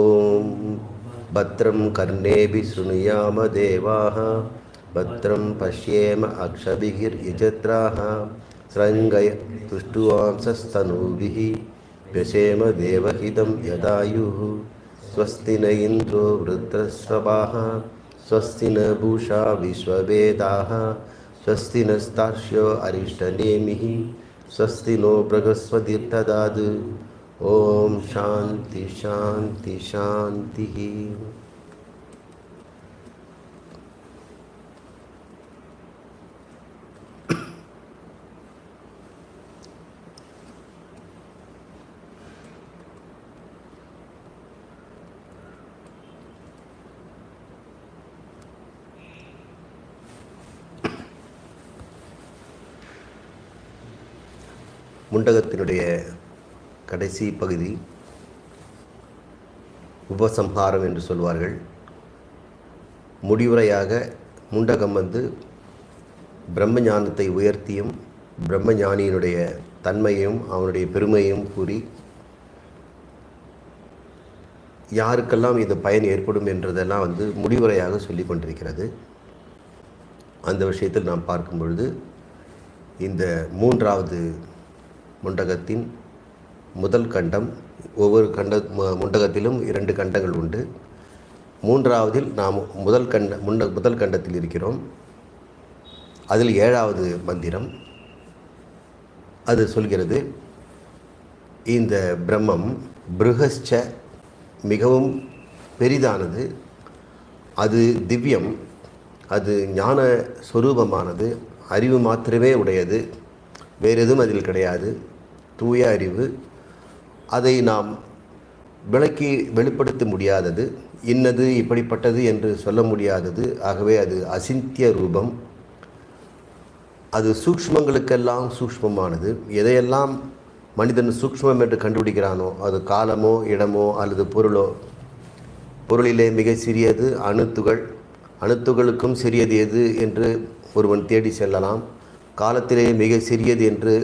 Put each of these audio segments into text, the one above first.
ஓம் பத்ரம் கர்ணேபி ஸ்ருணுயாம தேவாः பத்ரம் பஷ்யேம அக்ஷபிஹிர் யஜத்ராः ஸ்ரங்கய துஷ்டுவாம்சஸ்தனூபிः व्यशेम देवहितं यदायुः स्वस्ति न इन्द्रो वृत्रस्रवाः स्वस्ति न पूषा विश्ववेदाः स्वस्ति नस्तार्क्ष्यो अरिष्टनेमिः स्वस्ति नो बृहस्पतिर्ददातु ओम शांति शांति शांति. முண்டகத்தினுடைய கடைசி பகுதி உபசம்ஹாரம் என்று சொல்வார்கள். முடிவுரையாக முண்டகம் பிரம்மஞானத்தை உயர்த்தியும் பிரம்மஞானியினுடைய தன்மையும் அவனுடைய பெருமையும் கூறி யாருக்கெல்லாம் இது பயன் ஏற்படும் என்றதெல்லாம் முடிவுரையாக சொல்லி கொண்டிருக்கிறது. அந்த விஷயத்தில் நாம் பார்க்கும் பொழுது இந்த மூன்றாவது முண்டகத்தின் முதல் கண்டம், ஒவ்வொரு முண்டகத்திலும் 2 கண்டங்கள் உண்டு. மூன்றாவதில் நாம் முதல் கண்டத்தில் இருக்கிறோம். அதில் 7வது மந்திரம் அது சொல்கிறது, இந்த பிரம்மம் பிருகஸ்ச மிகவும் பெரிதானது, அது திவ்யம், அது ஞான ஸ்வரூபமானது, அறிவு மாத்திரமே உடையது, வேறு எதுவும் அதில் கிடையாது, தூய அறிவு. அதை நாம் விளக்கி வெளிப்படுத்த முடியாதது, இன்னது இப்படிப்பட்டது என்று சொல்ல முடியாதது. ஆகவே அது அசிந்திய ரூபம், அது சூக்ஷ்மங்களுக்கெல்லாம் சூக்ஷ்மமானது. எதையெல்லாம் மனிதன் சூக்ஷ்மம் என்று கண்டுபிடிக்கிறானோ, அது காலமோ இடமோ அல்லது பொருளோ, பொருளிலே மிக சிறியது அணுத்துகளுக்கும் சிறியது எது என்று ஒருவன் தேடி செல்லலாம். காலத்திலே மிக சிறியது என்று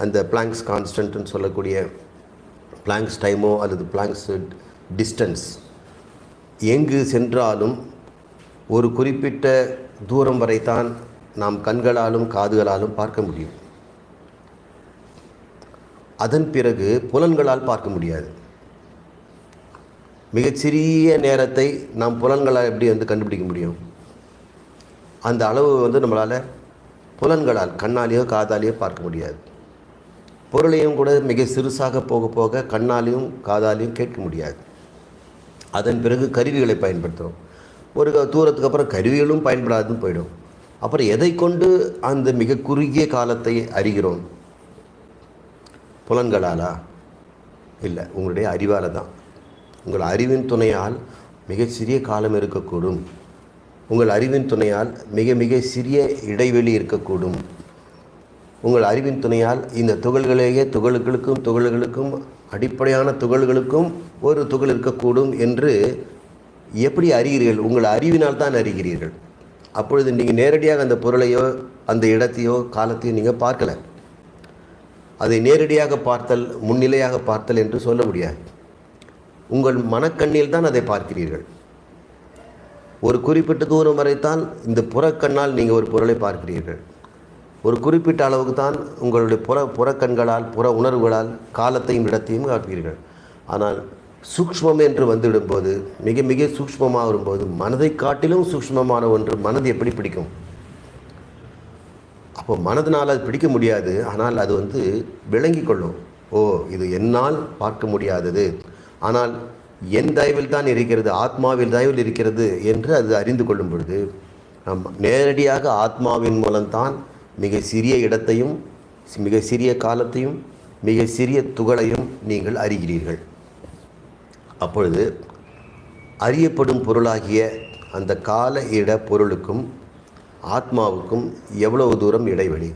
அந்த பிளாங்க்ஸ் கான்ஸ்டன்ட்னு சொல்லக்கூடிய பிளாங்க்ஸ் டைமோ அல்லது பிளாங்க்ஸ் டிஸ்டன்ஸ், எங்கு சென்றாலும் ஒரு குறிப்பிட்ட தூரம் வரைத்தான் நாம் கண்களாலும் காதுகளாலும் பார்க்க முடியும். அதன் பிறகு புலன்களால் பார்க்க முடியாது. மிகச்சிறிய நேரத்தை நாம் புலன்களால் எப்படி கண்டுபிடிக்க முடியும்? அந்த அளவு நம்மளால் புலன்களால் கண்ணாலேயோ காதாலேயோ பார்க்க முடியாது. பொருளையும் கூட மிக சிறுசாக போக போக கண்ணாலையும் காதாலையும் கேட்க முடியாது. அதன் பிறகு கருவிகளை பயன்படுத்துகிறோம். ஒரு தூரத்துக்கு அப்புறம் கருவிகளும் பயன்படாதுன்னு போயிடும். அப்புறம் எதை கொண்டு அந்த மிக குறுகிய காலத்தை அறிகிறோம்? புலன்களாலா? இல்லை, உங்களுடைய அறிவால் தான். உங்கள் அறிவின் துணையால் மிக சிறிய காலம் இருக்கக்கூடும். உங்கள் அறிவின் துணையால் மிக மிக சிறிய இடைவெளி இருக்கக்கூடும். உங்கள் அறிவின் துணையால் இந்த துகள்களுக்கும் அடிப்படையான துகள்களுக்கும் ஒரு துகள் இருக்கக்கூடும் என்று எப்படி அறிகிறீர்கள்? உங்கள் அறிவினால் தான் அறிகிறீர்கள். அப்பொழுது நீங்கள் நேரடியாக அந்த பொருளையோ அந்த இடத்தையோ காலத்தையோ நீங்கள் பார்க்கலை. அதை நேரடியாக பார்த்தல், முன்னிலையாக பார்த்தல் என்று சொல்ல முடியாது. உங்கள் மனக்கண்ணில் தான் அதை பார்க்கிறீர்கள். ஒரு குறிப்பிட்ட தூரம் வரைத்தான் இந்த புறக்கண்ணால் நீங்கள் ஒரு பொருளை பார்க்கிறீர்கள். ஒரு குறிப்பிட்ட அளவுக்கு தான் உங்களுடைய புறக்கண்களால் புற உணர்வுகளால் காலத்தையும் இடத்தையும் காப்பீர்கள். ஆனால் சூக்ஷ்மம் என்று வந்துவிடும்போது, மிக மிக சூக்ஷ்மமாக வரும்போது, மனதை காட்டிலும் சூக்ஷ்மமான ஒன்று மனது எப்படி பிடிக்கும்? அப்போ மனதினால் அது பிடிக்க முடியாது. ஆனால் அது விளங்கி கொள்ளும். ஓ, இது என்னால் பார்க்க முடியாதது, ஆனால் என் தயவில் தான் இருக்கிறது, ஆத்மாவில் தயவில் இருக்கிறது என்று அது அறிந்து கொள்ளும் பொழுது, நம் நேரடியாக ஆத்மாவின் மூலம்தான் மிக சிறிய இடத்தையும் மிக சிறிய காலத்தையும் மிக சிறிய துகளையும் நீங்கள் அறிகிறீர்கள். அப்பொழுது அறியப்படும் பொருளாகிய அந்த கால இட பொருளுக்கும் ஆத்மாவுக்கும் எவ்வளவு தூரம் இடைவெளி?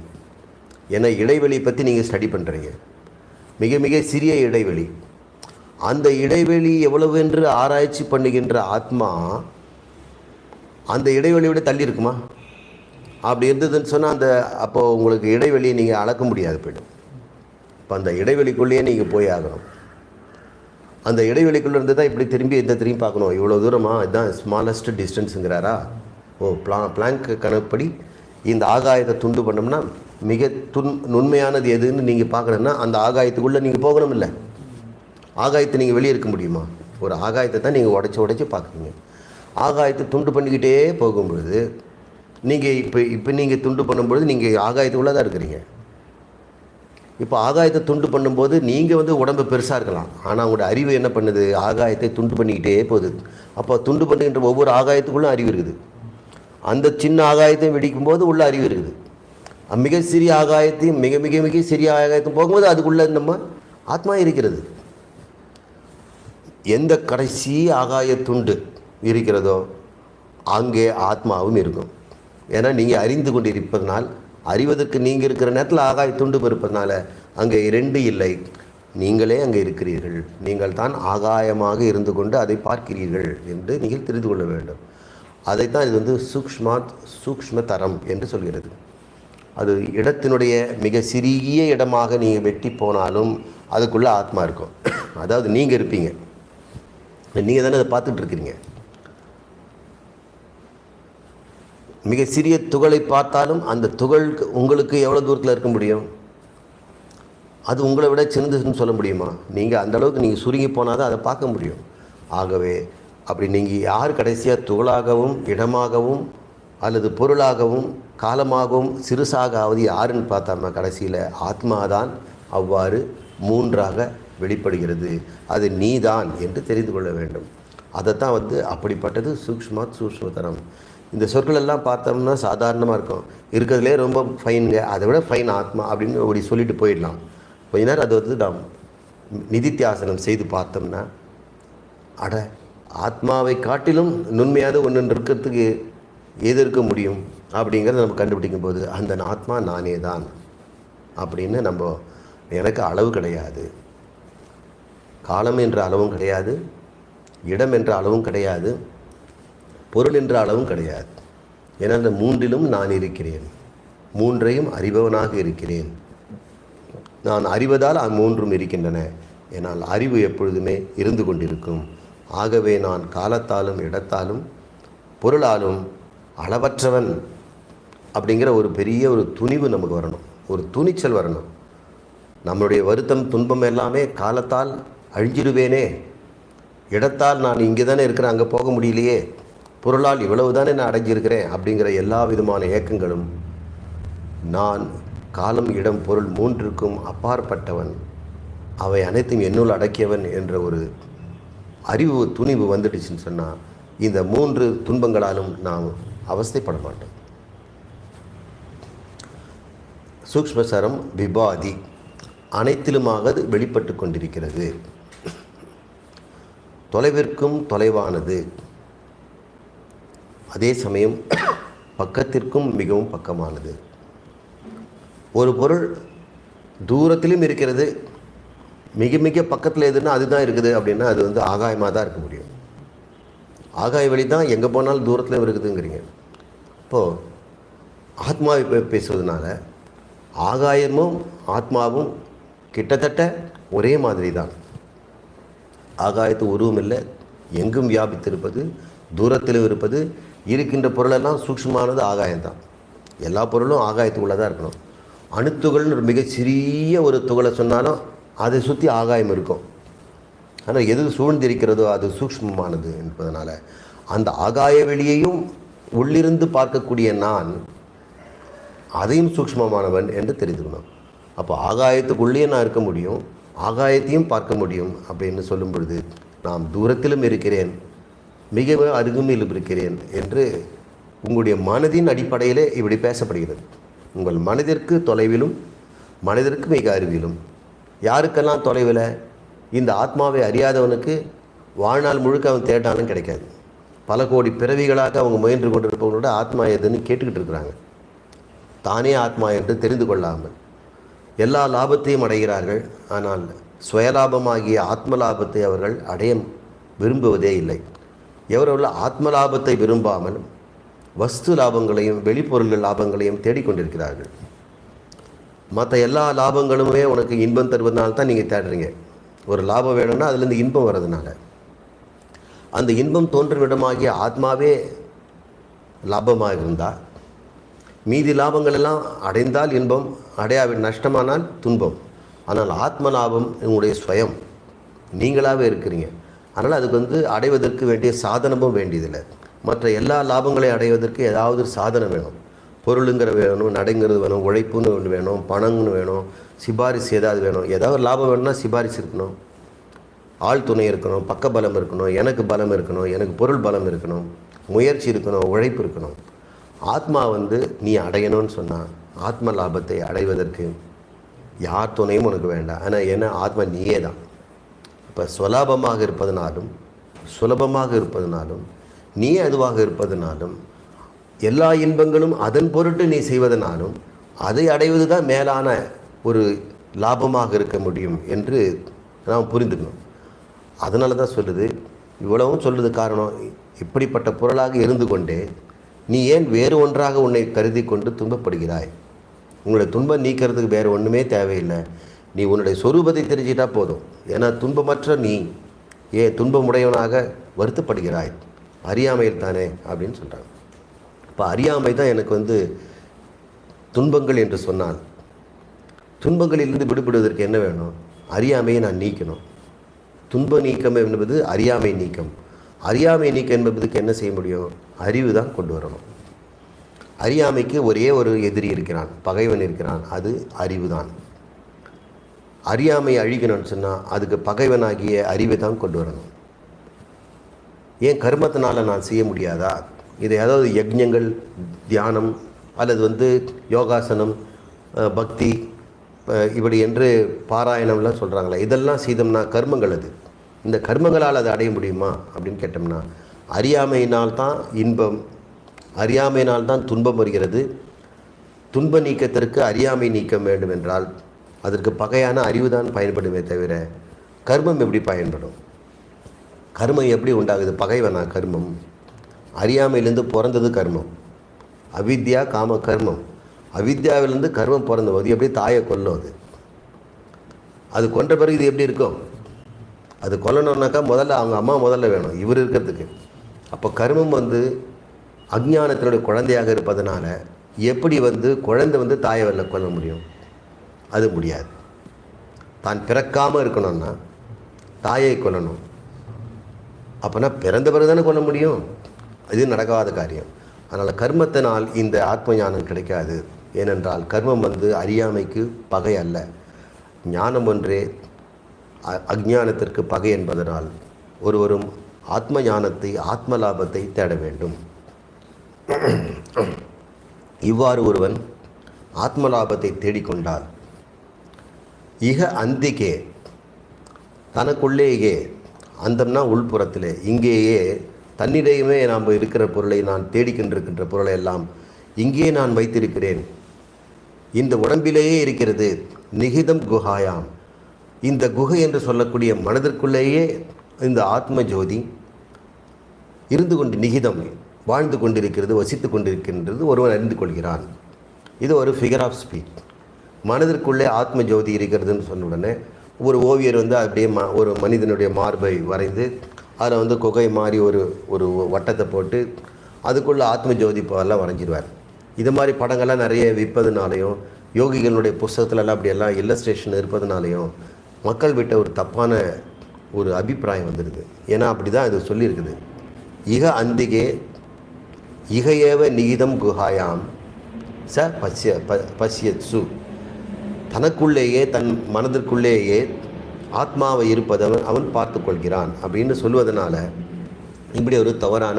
ஏன்னா இடைவெளி பற்றி நீங்கள் ஸ்டடி பண்ணுறீங்க. மிக மிக சிறிய இடைவெளி. அந்த இடைவெளி எவ்வளவு என்று ஆராய்ச்சி பண்ணுகின்ற ஆத்மா அந்த இடைவெளியை விட தள்ளி இருக்குமா? அப்படி இருந்ததுன்னு சொன்னால் அப்போது உங்களுக்கு இடைவெளியை நீங்கள் அளக்க முடியாது போய்டும். இப்போ அந்த இடைவெளிக்குள்ளேயே நீங்கள் போய் ஆகணும். அந்த இடைவெளிக்குள்ளே இருந்து தான் இப்படி திரும்பி திரும்பி பார்க்கணும். இவ்வளோ தூரமாக இதுதான் ஸ்மாலஸ்ட் டிஸ்டன்ஸுங்கிறாரா? பிளாங்க் கணக்குப்படி இந்த ஆகாயத்தை துண்டு பண்ணோம்னா மிக நுண்மையானது எதுன்னு நீங்கள் பார்க்கணுன்னா அந்த ஆகாயத்துக்குள்ளே நீங்கள் போகணும். இல்லை, ஆகாயத்தை நீங்கள் வெளியே இருக்க முடியுமா? ஒரு ஆகாயத்தை தான் நீங்கள் உடச்சி பார்க்குறீங்க. ஆகாயத்தை துண்டு பண்ணிக்கிட்டே போகும்பொழுது நீங்கள் இப்போ நீங்கள் துண்டு பண்ணும்பொழுது நீங்கள் ஆகாயத்துக்குள்ளே தான் இருக்கிறீங்க. இப்போ ஆகாயத்தை துண்டு பண்ணும்போது நீங்கள் உடம்பு பெருசாக இருக்கலாம், ஆனால் உங்களோட அறிவு என்ன பண்ணுது? ஆகாயத்தை துண்டு பண்ணிக்கிட்டே போகுது. அப்போ துண்டு பண்ணுகின்ற ஒவ்வொரு ஆகாயத்துக்குள்ளும் அறிவு இருக்குது. அந்த சின்ன ஆகாயத்தை வெடிக்கும்போது உள்ள அறிவு இருக்குது. மிக சிறிய ஆகாயத்தையும் மிக மிக மிக சிறிய ஆகாயத்தையும் போகும்போது அதுக்குள்ளே நம்ம ஆத்மா இருக்கிறது. எந்த கடைசி ஆகாய துண்டு இருக்கிறதோ அங்கே ஆத்மாவும் இருக்கும். ஏன்னா நீங்கள் அறிந்து கொண்டு இருப்பதனால், அறிவதற்கு நீங்கள் இருக்கிற நேரத்தில் ஆகாய துண்டு இருப்பதனால அங்கே இரண்டு இல்லை, நீங்களே அங்கே இருக்கிறீர்கள். நீங்கள் தான் ஆகாயமாக இருந்து கொண்டு அதை பார்க்கிறீர்கள் என்று நீங்கள் தெரிந்து கொள்ள வேண்டும். அதைத்தான் இது சூக்ஷ்ம தரம் என்று சொல்கிறது. அது இடத்தினுடைய மிக சிறிய இடமாக நீங்கள் வெட்டி போனாலும் அதுக்குள்ளே ஆத்மா இருக்கும். அதாவது நீங்கள் இருப்பீங்க, நீங்கள் தானே அதை பார்த்துட்டு இருக்கிறீங்க. மிக சிறிய துகளை பார்த்தாலும் அந்த துகள் உங்களுக்கு எவ்வளோ தூரத்தில் இருக்க முடியும்? அது உங்களை விட சின்னதுன்னு சொல்ல முடியுமா? நீங்கள் அந்தளவுக்கு நீங்கள் சுருங்கி போனால் தான் அதை பார்க்க முடியும். ஆகவே அப்படி நீங்கள் யார் கடைசியாக துகளாகவும் இடமாகவும் அல்லது பொருளாகவும் காலமாகவும் சிறுசாகாவது யாருன்னு பார்த்தோம்னா கடைசியில் ஆத்மாதான் அவ்வாறு மூன்றாக வெளிப்படுகிறது. அது நீதான் என்று தெரிந்து கொள்ள வேண்டும். அதைத்தான் அப்படிப்பட்டது சூக்ஷ்மதரம். இந்த சொற்கள் எல்லாம் பார்த்தோம்னா சாதாரணமாக இருக்கும், இருக்கிறதுலே ரொம்ப ஃபைனுங்க, அதை விட ஃபைன் ஆத்மா அப்படின்னு அப்படி சொல்லிட்டு போயிடலாம். கொஞ்ச நேரம் அது நாம் நிதித்தியாசனம் செய்து பார்த்தோம்னா அட ஆத்மாவை காட்டிலும் நுண்மையாக ஒன்று இருக்கிறதுக்கு எது இருக்க முடியும் அப்படிங்கிறத நம்ம கண்டுபிடிக்கும் போது அந்த ஆத்மா நானே தான் அப்படின்னு எனக்கு அளவு கிடையாது, காலம் என்ற அளவும் கிடையாது, இடம் என்ற அளவும் கிடையாது, பொருள் என்ற அளவும் கிடையாது. ஏன்னா அந்த மூன்றிலும் நான் இருக்கிறேன், மூன்றையும் அறிபவனாக இருக்கிறேன். நான் அறிவதால் மூன்றும் இருக்கின்றன. ஏனால் அறிவு எப்பொழுதுமே இருந்து கொண்டிருக்கும். ஆகவே நான் காலத்தாலும் இடத்தாலும் பொருளாலும் அளவற்றவன் அப்படிங்கிற ஒரு பெரிய ஒரு துணிவு நமக்கு வரணும், ஒரு துணிச்சல் வரணும். நம்மளுடைய வருத்தம் துன்பம் எல்லாமே காலத்தால் அழிஞ்சிடுவேனே, இடத்தால் நான் இங்கே தானே இருக்கிறேன் அங்கே போக முடியலையே, பொருளால் இவ்வளவு தானே நான் அடைஞ்சிருக்கிறேன் அப்படிங்கிற எல்லா விதமான ஏக்கங்களும் நான் காலம் இடம் பொருள் மூன்றுக்கும் அப்பாற்பட்டவன், அவை அனைத்தும் என்னுள் அடக்கியவன் என்ற ஒரு அறிவு துணிவு வந்துடுச்சுன்னு சொன்னால் இந்த மூன்று துன்பங்களாலும் நாம் அவஸ்தைப்பட மாட்டோம். சூக்ஷ்மசரம் விபாதி அனைத்திலுமாக அது வெளிப்பட்டு கொண்டிருக்கிறது. தொலைவிற்கும் தொலைவானது, அதே சமயம் பக்கத்திற்கும் மிகவும் பக்கமானது. ஒரு பொருள் தூரத்திலும் இருக்கிறது, மிக மிக பக்கத்தில் எதுன்னா அதுதான் இருக்குது அப்படின்னா அது ஆகாயமாக தான் இருக்க முடியும். ஆகாய வழி தான் எங்கே போனாலும் தூரத்தில் இருக்குதுங்கிறீங்க. இப்போது ஆத்மாவை பேசுவதனால ஆகாயமும் ஆத்மாவும் கிட்டத்தட்ட ஒரே மாதிரி தான். ஆகாயத்து உருவம் இல்லை, எங்கும் வியாபித்திருப்பது, தூரத்திலும் இருப்பது, இருக்கின்ற பொருளெல்லாம் சூக்ஷ்மமானது ஆகாயம்தான். எல்லா பொருளும் ஆகாயத்துக்குள்ளே தான் இருக்கணும். அணுத்துகள்னு மிக சிறிய ஒரு துகளை சொன்னாலும் அதை சுற்றி ஆகாயம் இருக்கும். ஆனால் எது சூழ்ந்திருக்கிறதோ அது சூக்ஷ்மமானது என்பதனால அந்த ஆகாய வெளியையும் உள்ளிருந்து பார்க்கக்கூடிய நான் அதையும் சூக்ஷ்மமானவன் என்று தெரிந்துக்கணும். அப்போ ஆகாயத்துக்குள்ளேயே நான் இருக்க முடியும், ஆகாயத்தையும் பார்க்க முடியும் அப்படின்னு சொல்லும் பொழுது நாம் தூரத்திலும் இருக்கிறேன், மிக அருகிலும் இருக்கிறேன் என்று உங்களுடைய மனதின் அடிப்படையிலே இப்படி பேசப்படுகிறது. உங்கள் மனதிற்கு தொலைவிலும் மனதிற்கு மிக அருகிலும். யாருக்கெல்லாம் தொலைவில்? இந்த ஆத்மாவை அறியாதவனுக்கு வாழ்நாள் முழுக்க அவன் தேடாலும் கிடைக்காது. பல கோடி பிறவிகளாக அவங்க முயன்று கொண்டிருப்பவங்களோட ஆத்மா எதுன்னு கேட்டுக்கிட்டு இருக்கிறாங்க. தானே ஆத்மா என்று தெரிந்து கொள்ளாமல் எல்லா லாபத்தையும் அடைகிறார்கள். ஆனால் சுயலாபமாகிய ஆத்ம லாபத்தை அவர்கள் அடைய விரும்புவதே இல்லை. எவரவர்கள் ஆத்ம லாபத்தை விரும்பாமல் வஸ்து லாபங்களையும் வெளிப்பொருள்கள் லாபங்களையும் தேடிக்கொண்டிருக்கிறார்கள். மற்ற எல்லா லாபங்களுமே உனக்கு இன்பம் தருவதனால தான் நீங்கள் தேடுறீங்க. ஒரு லாபம் வேணும்னா அதுலேருந்து இன்பம் வர்றதுனால. அந்த இன்பம் தோன்றும் இடமாகிய ஆத்மாவே லாபமாக இருந்தால், மீதி லாபங்கள் எல்லாம் அடைந்தால் இன்பம், அடையாவின் நஷ்டமானால் துன்பம். ஆனால் ஆத்ம லாபம் உங்களுடைய ஸ்வயம், நீங்களாகவே இருக்கிறீங்க. அதனால் அதுக்கு அடைவதற்கு வேண்டிய சாதனமும் வேண்டியதில்லை. மற்ற எல்லா லாபங்களையும் அடைவதற்கு ஏதாவது ஒரு சாதனம் வேணும். பொருளுங்கிற வேணும், நடைங்கிறது வேணும், உழைப்புன்னு ஒன்று வேணும், பணம்னு வேணும், சிபாரிசு ஏதாவது வேணும். ஏதாவது ஒரு லாபம் வேணும்னா சிபாரிசு இருக்கணும், ஆள் துணை இருக்கணும், பக்க பலம் இருக்கணும், எனக்கு பலம் இருக்கணும், எனக்கு பொருள் பலம் இருக்கணும், முயற்சி இருக்கணும், உழைப்பு இருக்கணும். ஆத்மா நீ அடையணும்னு சொன்னால் ஆத்ம லாபத்தை அடைவதற்கு யார் துணையும் உனக்கு வேண்டாம். ஆனால் ஏன்னா ஆத்மா நீயே தான். இப்போ சுலபமாக இருப்பதனாலும் சுலபமாக இருப்பதனாலும் நீயே அதுவாக இருப்பதனாலும் எல்லா இன்பங்களும் அதன் பொருட்டு நீ செய்வதனாலும் அதை அடைவது தான் மேலான ஒரு லாபமாக இருக்க முடியும் என்று நாம் புரிந்துக்கணும். அதனால தான் சொல்லுது, இவ்வளவும் சொல்லுது காரணம், இப்படிப்பட்ட பொருளாக இருந்து கொண்டே நீ ஏன் வேறு ஒன்றாக உன்னை கருதி கொண்டு துன்பப்படுகிறாய்? உங்களுடைய துன்பம் நீக்கிறதுக்கு வேறு ஒன்றுமே தேவையில்லை. நீ உன்னுடைய சொரூபத்தை தெரிஞ்சிட்டா போதும். ஏன்னா துன்பமற்ற நீ ஏன் துன்பமுடையவனாக வருத்தப்படுகிறாய்? அறியாமையில் தானே அப்படின்னு சொல்கிறாங்க. இப்போ அறியாமை தான் எனக்கு துன்பங்கள் என்று சொன்னால், துன்பங்களிலிருந்து விடுபடுவதற்கு என்ன வேணும்? அறியாமையை நான் நீக்கணும். துன்ப நீக்கம் என்பது அறியாமை நீக்கம். அறியாமை நீக்கம் என்பதுக்கு என்ன செய்ய முடியும்? அறிவு தான் கொண்டு வரணும். அறியாமைக்கு ஒரே ஒரு எதிரி இருக்கிறான், பகைவன் இருக்கிறான், அது அறிவு தான். அறியாமை அழிக்கணும்னு சொன்னால் அதுக்கு பகைவனாகிய அறிவை தான் கொண்டு வரணும். ஏன் கர்மத்தினால் நான் செய்ய முடியாதா? இதை ஏதாவது யஜ்ஞங்கள், தியானம் அல்லது யோகாசனம், பக்தி இப்படி என்று பாராயணம்லாம் சொல்கிறாங்களே, இதெல்லாம் செய்தோம்னா கர்மங்கள். அது இந்த கர்மங்களால் அதை அடைய முடியுமா அப்படின்னு கேட்டோம்னா, அறியாமையினால் தான் இன்பம், அறியாமையினால் தான் துன்பம் வருகிறது. துன்ப நீக்கத்திற்கு அறியாமை நீக்கம் வேண்டும் என்றால் அதற்கு பகையான அறிவு தான் பயன்படுமே தவிர கர்மம் எப்படி பயன்படும்? கர்மம் எப்படி உண்டாகுது? பகைவனா கர்மம்? அறியாமையிலேருந்து பிறந்தது கர்மம். அவித்யா காம கர்மம். அவித்யாவிலேருந்து கர்மம் பிறந்தபோது எப்படி தாயை கொல்லும்? அது கொன்ற பிறகு இது எப்படி இருக்கும்? அது கொல்லணுன்னாக்கா முதல்ல அவங்க அம்மா முதல்ல வேணும் இவர் இருக்கிறதுக்கு. அப்போ கர்மம் அஞ்ஞானத்தினுடைய குழந்தையாக இருப்பதனால எப்படி குழந்தை தாயை வெளில கொல்ல முடியும்? அது முடியாது. தான் பிறக்காமல் இருக்கணும்னா தாயை கொல்லணும். அப்போனா பிறந்த பிறகு தானே கொல்ல முடியும்? இது நடக்காத காரியம். அதனால் கர்மத்தினால் இந்த ஆத்ம ஞானம் கிடைக்காது. ஏனென்றால் கர்மம் அறியாமைக்கு பகை அல்ல, ஞானம் ஒன்றே அஞ்ஞானத்திற்கு பகை என்பதனால் ஒருவரும் ஆத்ம ஞானத்தை, ஆத்ம லாபத்தை தேட வேண்டும். இவ்வாறு ஒருவன் ஆத்ம லாபத்தை தேடிக்கொண்டால் இக அந்திக்கே, தனக்குள்ளேயே, அந்தம்னா உள்புறத்திலே, இங்கேயே தன்னிடையுமே நாம் இருக்கிற பொருளை, நான் தேடிக்கொண்டிருக்கின்ற பொருளை எல்லாம் இங்கே நான் வைத்திருக்கிறேன், இந்த உடம்பிலேயே இருக்கிறது. நிகிதம் குஹாயாம், இந்த குகை என்று சொல்லக்கூடிய மனதிற்குள்ளேயே இந்த ஆத்ம ஜோதி இருந்து கொண்டு நிகிதம் வாழ்ந்து கொண்டிருக்கிறது, வசித்து கொண்டிருக்கின்றது ஒருவன் அறிந்து கொள்கிறான். இது ஒரு ஃபிகர் ஆஃப் ஸ்பீச். மனதிற்குள்ளே ஆத்ம ஜோதி இருக்கிறதுன்னு சொன்ன உடனே ஒரு ஓவியர் அப்படியே ஒரு மனிதனுடைய மார்பை வரைந்து அதில் குகை மாதிரி ஒரு வட்டத்தை போட்டு அதுக்குள்ளே ஆத்ம ஜோதி எல்லாம் வரைஞ்சிடுவார். இது மாதிரி படங்கள்லாம் நிறைய விற்பதுனாலையும் யோகிகளுடைய புஸ்தகத்துலலாம் அப்படியெல்லாம் இல்லஸ்ட்ரேஷன் இருப்பதுனாலையும் மக்கள் விட்ட ஒரு தப்பான ஒரு அபிப்பிராயம் வந்துடுது. ஏன்னா அப்படி தான் இது சொல்லியிருக்குது. இக அந்திகே இகையேவ நிகிதம் குஹாயாம் ச பசியத்சு, தனக்குள்ளேயே தன் மனதிற்குள்ளேயே ஆத்மாவை இருப்பதவன் அவன் பார்த்து கொள்கிறான் அப்படின்னு சொல்வதனால இப்படி ஒரு தவறான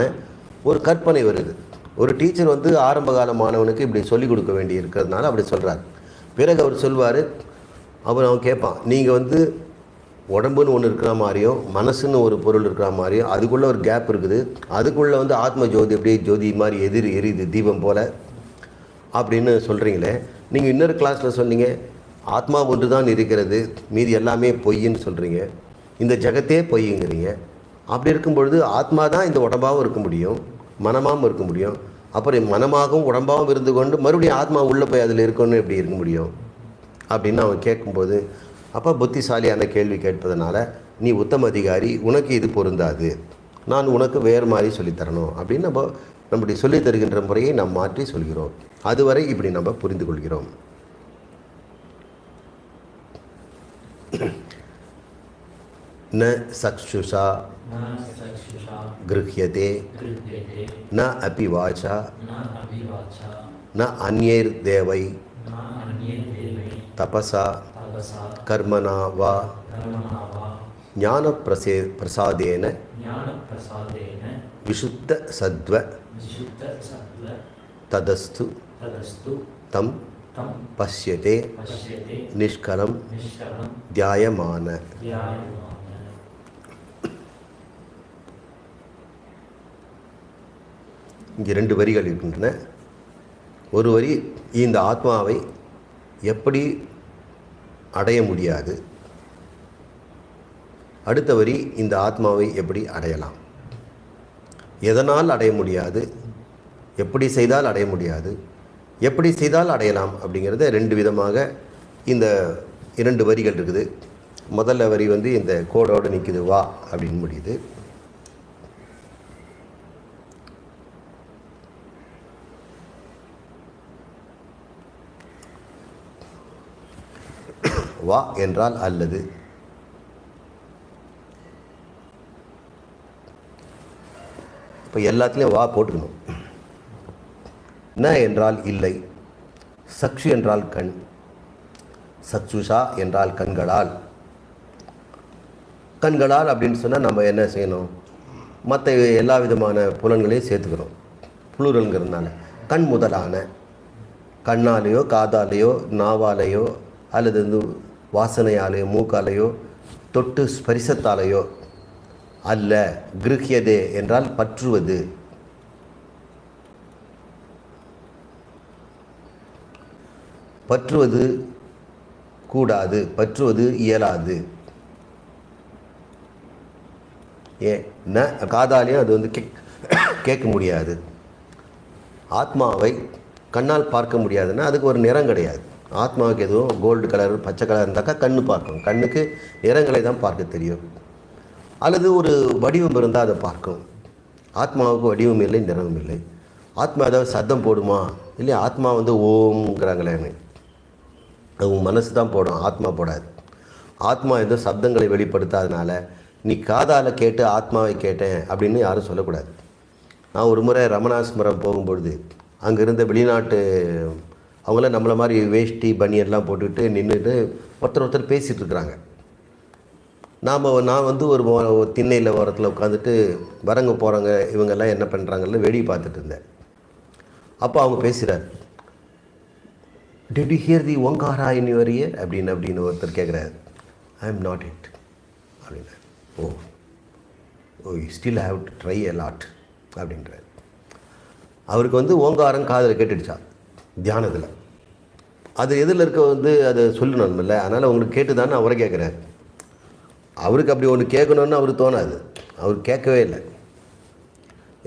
ஒரு கற்பனை வருது. ஒரு டீச்சர் ஆரம்ப கால மாணவனுக்கு இப்படி சொல்லிக் கொடுக்க வேண்டி இருக்கிறதுனால அப்படி சொல்கிறார். பிறகு அவர் சொல்வார், அவன் கேட்பான், நீங்கள் உடம்புன்னு ஒன்று இருக்கிற மாதிரியும் மனசுன்னு ஒரு பொருள் இருக்கிற மாதிரியும் அதுக்குள்ளே ஒரு கேப் இருக்குது, அதுக்குள்ளே ஆத்ம ஜோதி அப்படியே ஜோதி மாதிரி எரியுது தீபம் போல் அப்படின்னு சொல்கிறீங்களே. நீங்கள் இன்னொரு கிளாஸில் சொன்னீங்க ஆத்மா ஒன்று தான் இருக்கிறது, மீதி எல்லாமே பொய்ன்னு சொல்கிறீங்க, இந்த ஜகத்தே பொய்யுங்கிறீங்க. அப்படி இருக்கும் பொழுது ஆத்மா தான் இந்த உடம்பாகவும் இருக்க முடியும், மனமாகவும் இருக்க முடியும். அப்புறம் மனமாகவும் உடம்பாகவும் இருந்து கொண்டு மறுபடியும் ஆத்மா உள்ளே போய் அதில் இருக்கணும்னு எப்படி இருக்க முடியும் அப்படின்னு அவன் கேட்கும்போது, அப்போ புத்திசாலியான கேள்வி கேட்பதனால நீ உத்தம அதிகாரி, உனக்கு இது பொருந்தாது, நான் உனக்கு வேறு மாதிரி சொல்லித்தரணும் அப்படின்னு நம்முடைய சொல்லித் தருகின்ற முறையை நாம் மாற்றி சொல்கிறோம். அதுவரை இப்படி நம்ம புரிந்து கொள்கிறோம். ந சக்ஷுஷா கிருஹ்யதே ந அபி வாசா ந அன்யைர் தேவை தபசா கர்மனா வா ஞான பிரசாதேன விஷுத்த சத்வ ததஸ்து தம் பஷ்யதே நிஷ்கலம் தியாயமான. இங்கே 2 வரிகள் இருக்கின்றன. ஒரு வரி இந்த ஆத்மாவை எப்படி அடைய முடியாது, அடுத்த வரி இந்த ஆத்மாவை எப்படி அடையலாம். எதனால் அடைய முடியாது, எப்படி செய்தால் அடைய முடியாது, எப்படி செய்தால் அடையலாம் அப்படிங்கிறத 2 விதமாக இந்த 2 வரிகள் இருக்குது. முதல்ல வரி இந்த கோடோடு நிற்குது, வா அப்படின்னு முடியுது. வா என்றால் அல்லது, இப்போ எல்லாத்துலேயும் வா போட்டுக்கணும். ந என்றால் இல்லை, சக்ஷு என்றால் கண், சக்ஷுஷா என்றால் கண்களால். கண்களால் அப்படின்னு சொன்னால் நம்ம என்ன செய்யணும், மற்ற எல்லா விதமான புலன்களையும் சேர்த்துக்கணும். புளூரல்ங்கிறதுனால கண் முதலான, கண்ணாலேயோ காதாலேயோ நாவாலேயோ அல்லது வாசனையாலேயோ மூக்காலேயோ தொட்டு ஸ்பரிசத்தாலேயோ அல்ல. கிருஹ்யதே என்றால் பற்றுவது. பற்றுவது கூடாது, பற்றுவது இயலாது. ந காதாலையும் அது கேட்க முடியாது. ஆத்மாவை கண்ணால் பார்க்க முடியாதுன்னா அதுக்கு ஒரு நிறம் கிடையாது. ஆத்மாவுக்கு எதுவும் கோல்டு கலர் பச்சை கலர் இருந்தாக்கா கண்ணு பார்க்கும், கண்ணுக்கு நிறங்களை தான் பார்க்க தெரியும். அல்லது ஒரு வடிவம் இருந்தால் அதை பார்க்கும். ஆத்மாவுக்கு வடிவம் இல்லை, நிறமும் இல்லை. ஆத்மா ஏதாவது சத்தம் போடுமா இல்லையா? ஆத்மா ஓம்ங்கிறாங்களேன்னு, அது மனசு தான் போடும், ஆத்மா போடாது. ஆத்மா ஏதோ சப்தங்களை வெளிப்படுத்தாதனால நீ காதால் கேட்டு ஆத்மாவை கேட்டேன் அப்படின்னு யாரும் சொல்லக்கூடாது. நான் ஒரு முறை ரமணாஸ்மரம் போகும்பொழுது அங்கே இருந்த வெளிநாட்டு அவங்கள நம்மளை மாதிரி வேஷ்டி பனியெல்லாம் போட்டுக்கிட்டு நின்றுட்டு ஒருத்தர் பேசிகிட்டு இருக்கிறாங்க. நான் ஒரு திண்ணையில் ஓரத்தில் உட்காந்துட்டு வரங்க போகிறவங்க இவங்கெல்லாம் என்ன பண்ணுறாங்கன்னு வேடிக்கை பார்த்துட்டு இருந்தேன். அப்போ அவங்க பேசுகிறார், did you hear the Omkara in your ear அப்படின்னு ஒருத்தர் கேட்குறாரு. ஐ எம் நாட் இட் அப்படின்னா. Oh you still have to try a lot அப்படின்றார். அவருக்கு ஓங்காரம் காதில் கேட்டுடுச்சா தியானத்தில். அது எதில் இருக்க அதை சொல்லணும்ல, அதனால் உங்களுக்கு கேட்டு தானே அவரை கேட்குறாரு. அவருக்கு அப்படி ஒன்று கேட்கணுன்னு அவருக்கு தோணாது, அவர் கேட்கவே இல்லை,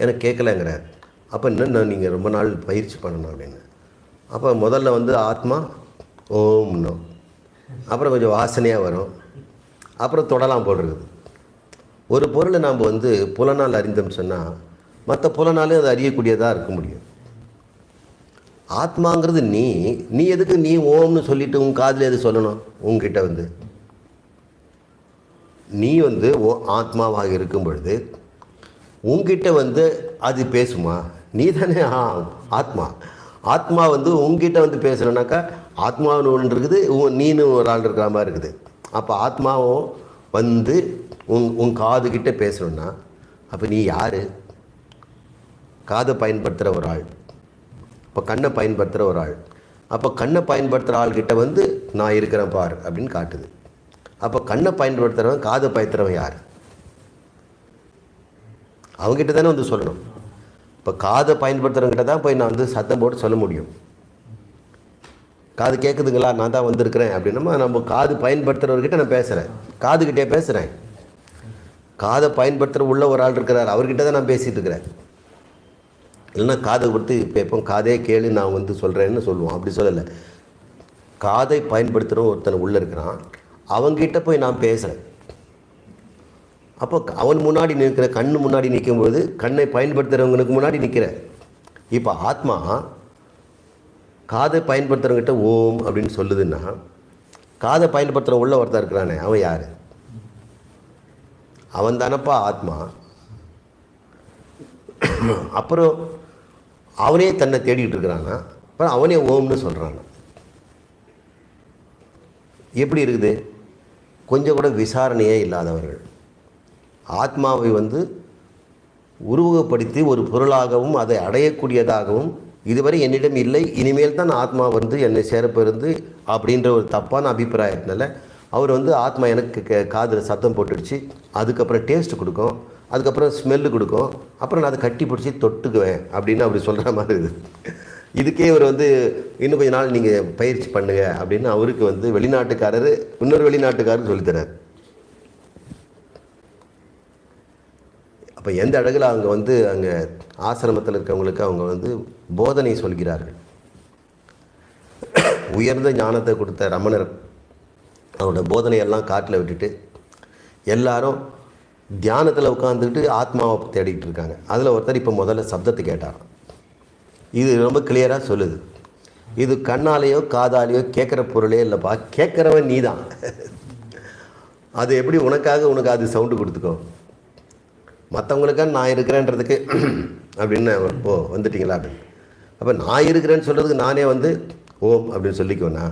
எனக்கு கேட்கலைங்கிறார். அப்போ என்னென்ன நீங்கள் ரொம்ப நாள் பயிற்சி பண்ணணும் அப்படின்னு. அப்போ முதல்ல ஆத்மா ஓம்னோம், அப்புறம் கொஞ்சம் வாசனையாக வரும், அப்புறம் தொடலாம் போடுறது. ஒரு பொருளை நாம் புலனால் அறிந்தோம்னு சொன்னால் மற்ற புலனாலே அது அறியக்கூடியதாக இருக்க முடியும். ஆத்மாங்கிறது நீ எதுக்கு நீ ஓம்னு சொல்லிவிட்டு உன் காதில் எது சொல்லணும்? உங்ககிட்ட நீ ஆத்மாவாக இருக்கும் பொழுது உங்ககிட்ட அது பேசுமா? நீ தானே ஆத்மா. ஆத்மா உங்ககிட்ட பேசணுன்னாக்கா ஆத்மான்னு ஒன்று இருக்குது, நீனு ஒரு ஆள் இருக்கிற மாதிரி இருக்குது. அப்போ ஆத்மாவும் உன் காதுகிட்ட பேசணுன்னா அப்போ நீ யார்? காதை பயன்படுத்துகிற ஒரு ஆள், இப்போ கண்ணை பயன்படுத்துகிற ஒரு ஆள். அப்போ கண்ணை பயன்படுத்துகிற ஆள்கிட்ட நான் இருக்கிறேன் பார் அப்படின்னு காட்டுது. அப்போ கண்ணை பயன்படுத்துகிறவன் காதை பயத்துறவன் யார்? அவங்ககிட்ட தானே சொல்லணும். இப்போ காதை பயன்படுத்துகிறவங்கிட்ட தான் போய் நான் சத்தம் போட்டு சொல்ல முடியும். காது கேட்குதுங்களா, நான் தான் வந்திருக்கிறேன் அப்படின்னா நம்ம காது பயன்படுத்துகிறவர்கிட்ட நான் பேசுகிறேன், காதுகிட்டே பேசுகிறேன். காதை பயன்படுத்துகிற உள்ள ஒரு ஆள் இருக்கிறார், அவர்கிட்ட தான் நான் பேசிகிட்டு இருக்கிறேன். இல்லைன்னா காதை கொடுத்து இப்போ காதே கேளு நான் சொல்கிறேன்னு சொல்லுவோம். அப்படி சொல்லலை. காதை பயன்படுத்துகிற ஒருத்தனை உள்ளே இருக்கிறான், அவங்ககிட்ட போய் நான் பேசுகிறேன். அப்போ அவன் முன்னாடி நிற்கிற, கண்ணு முன்னாடி நிற்கும்போது கண்ணை பயன்படுத்துகிறவங்களுக்கு முன்னாடி நிற்கிற. இப்போ ஆத்மா காதை பயன்படுத்துகிறவங்கிட்ட ஓம் அப்படின்னு சொல்லுதுன்னா, காதை பயன்படுத்துகிற உள்ள ஒருத்தர் இருக்கிறானே, அவன் யார்? அவன் தானப்பா ஆத்மா. அப்புறம் அவனே தன்னை தேடிக்கிட்டு இருக்கிறானா, அப்புறம் அவனே ஓம்னு சொல்கிறானா. எப்படி இருக்குது? கொஞ்சம் கூட விசாரணையே இல்லாதவர்கள். ஆத்மாவை உருவகப்படுத்தி ஒரு பொருளாகவும் அதை அடையக்கூடியதாகவும் இதுவரை என்னிடம் இல்லை, இனிமேல் தான் ஆத்மா என்னை சேரப்போருந்து அப்படின்ற ஒரு தப்பான அபிப்பிராயத்தினால அவர் ஆத்மா எனக்கு காதில் சத்தம் போட்டுடுச்சு, அதுக்கப்புறம் டேஸ்ட் கொடுக்கும், அதுக்கப்புறம் ஸ்மெல்லு கொடுக்கும், அப்புறம் நான் அதை கட்டி பிடிச்சி தொட்டுக்குவேன் அப்படின்னு அவர் சொல்கிற மாதிரி இருக்குது. இதுக்கே இவர் இன்னும் கொஞ்ச நாள் நீங்கள் பயிற்சி பண்ணுங்க அப்படின்னு அவருக்கு வெளிநாட்டுக்காரர் இன்னொரு வெளிநாட்டுக்காரர் சொல்லித்தரார். அப்போ எந்த அழகில் அவங்க அங்கே ஆசிரமத்தில் இருக்கவங்களுக்கு அவங்க போதனை சொல்கிறார்கள். உயர்ந்த ஞானத்தை கொடுத்த ரமணர் அவரோட போதனையெல்லாம் காட்டில் விட்டுட்டு எல்லாரும் தியானத்தில் உட்காந்துக்கிட்டு ஆத்மாவை தேடிக்கிட்டு இருக்காங்க. அதில் ஒருத்தர் இப்போ முதல்ல சப்தத்தை கேட்டாராம். இது ரொம்ப கிளியராக சொல்லுது, இது கண்ணாலேயோ காதாலேயோ கேட்குற பொருளே இல்லைப்பா, கேட்குறவன் நீ தான். அது எப்படி உனக்கு அது சவுண்டு கொடுத்துக்கோ. மற்றவங்களுக்காக நான் இருக்கிறேன்றதுக்கு அப்படின்னு வந்துட்டிங்களா அப்படின்னு. அப்போ நான் இருக்கிறேன்னு சொல்கிறதுக்கு நானே ஓம் அப்படின்னு சொல்லிக்குவேண்ணா,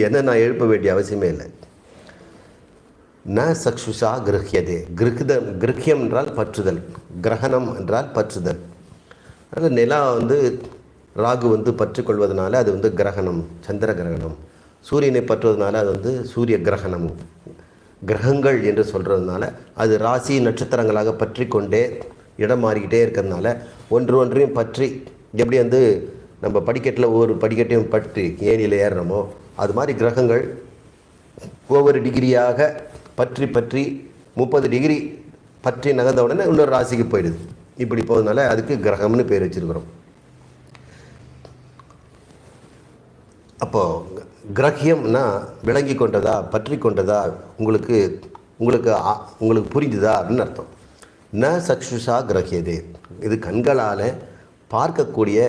என்ன நான் எழுப்ப வேண்டிய அவசியமே இல்லை. ந சக்ஷுஷா கிரஹ்யதே. கிரஹ்யம் என்றால் பற்றுதல், கிரகணம் என்றால் பற்றுதல். அதில் நிலா ராகு பற்று கொள்வதனால அது கிரகணம், சந்திர கிரகணம். சூரியனை பற்றுவதனால அது சூரிய கிரகணம். கிரகங்கள் என்று சொல்கிறதுனால அது ராசி நட்சத்திரங்களாக பற்றி கொண்டே இடம் மாறிக்கிட்டே இருக்கிறதுனால ஒன்றையும் பற்றி எப்படி நம்ம படிக்கட்டில் ஒவ்வொரு படிக்கட்டையும் பற்றி ஏணியில் ஏறுறோமோ அது மாதிரி கிரகங்கள் ஒவ்வொரு டிகிரியாக பற்றி 30 டிகிரி பற்றி நகர்ந்த உடனே இன்னொரு ராசிக்கு போயிடுது. இப்படி போகிறதுனால அதுக்கு கிரகம்னு பேர் வச்சுருக்கிறோம். அப்போது கிரஹ்யம்னா விளங்கி கொண்டதா, பற்றி கொண்டதா, உங்களுக்கு புரிஞ்சுதா அப்படின்னு அர்த்தம். ந சக்ஷுஷா கிரஹ்யதே. இது கண்களால் பார்க்கக்கூடிய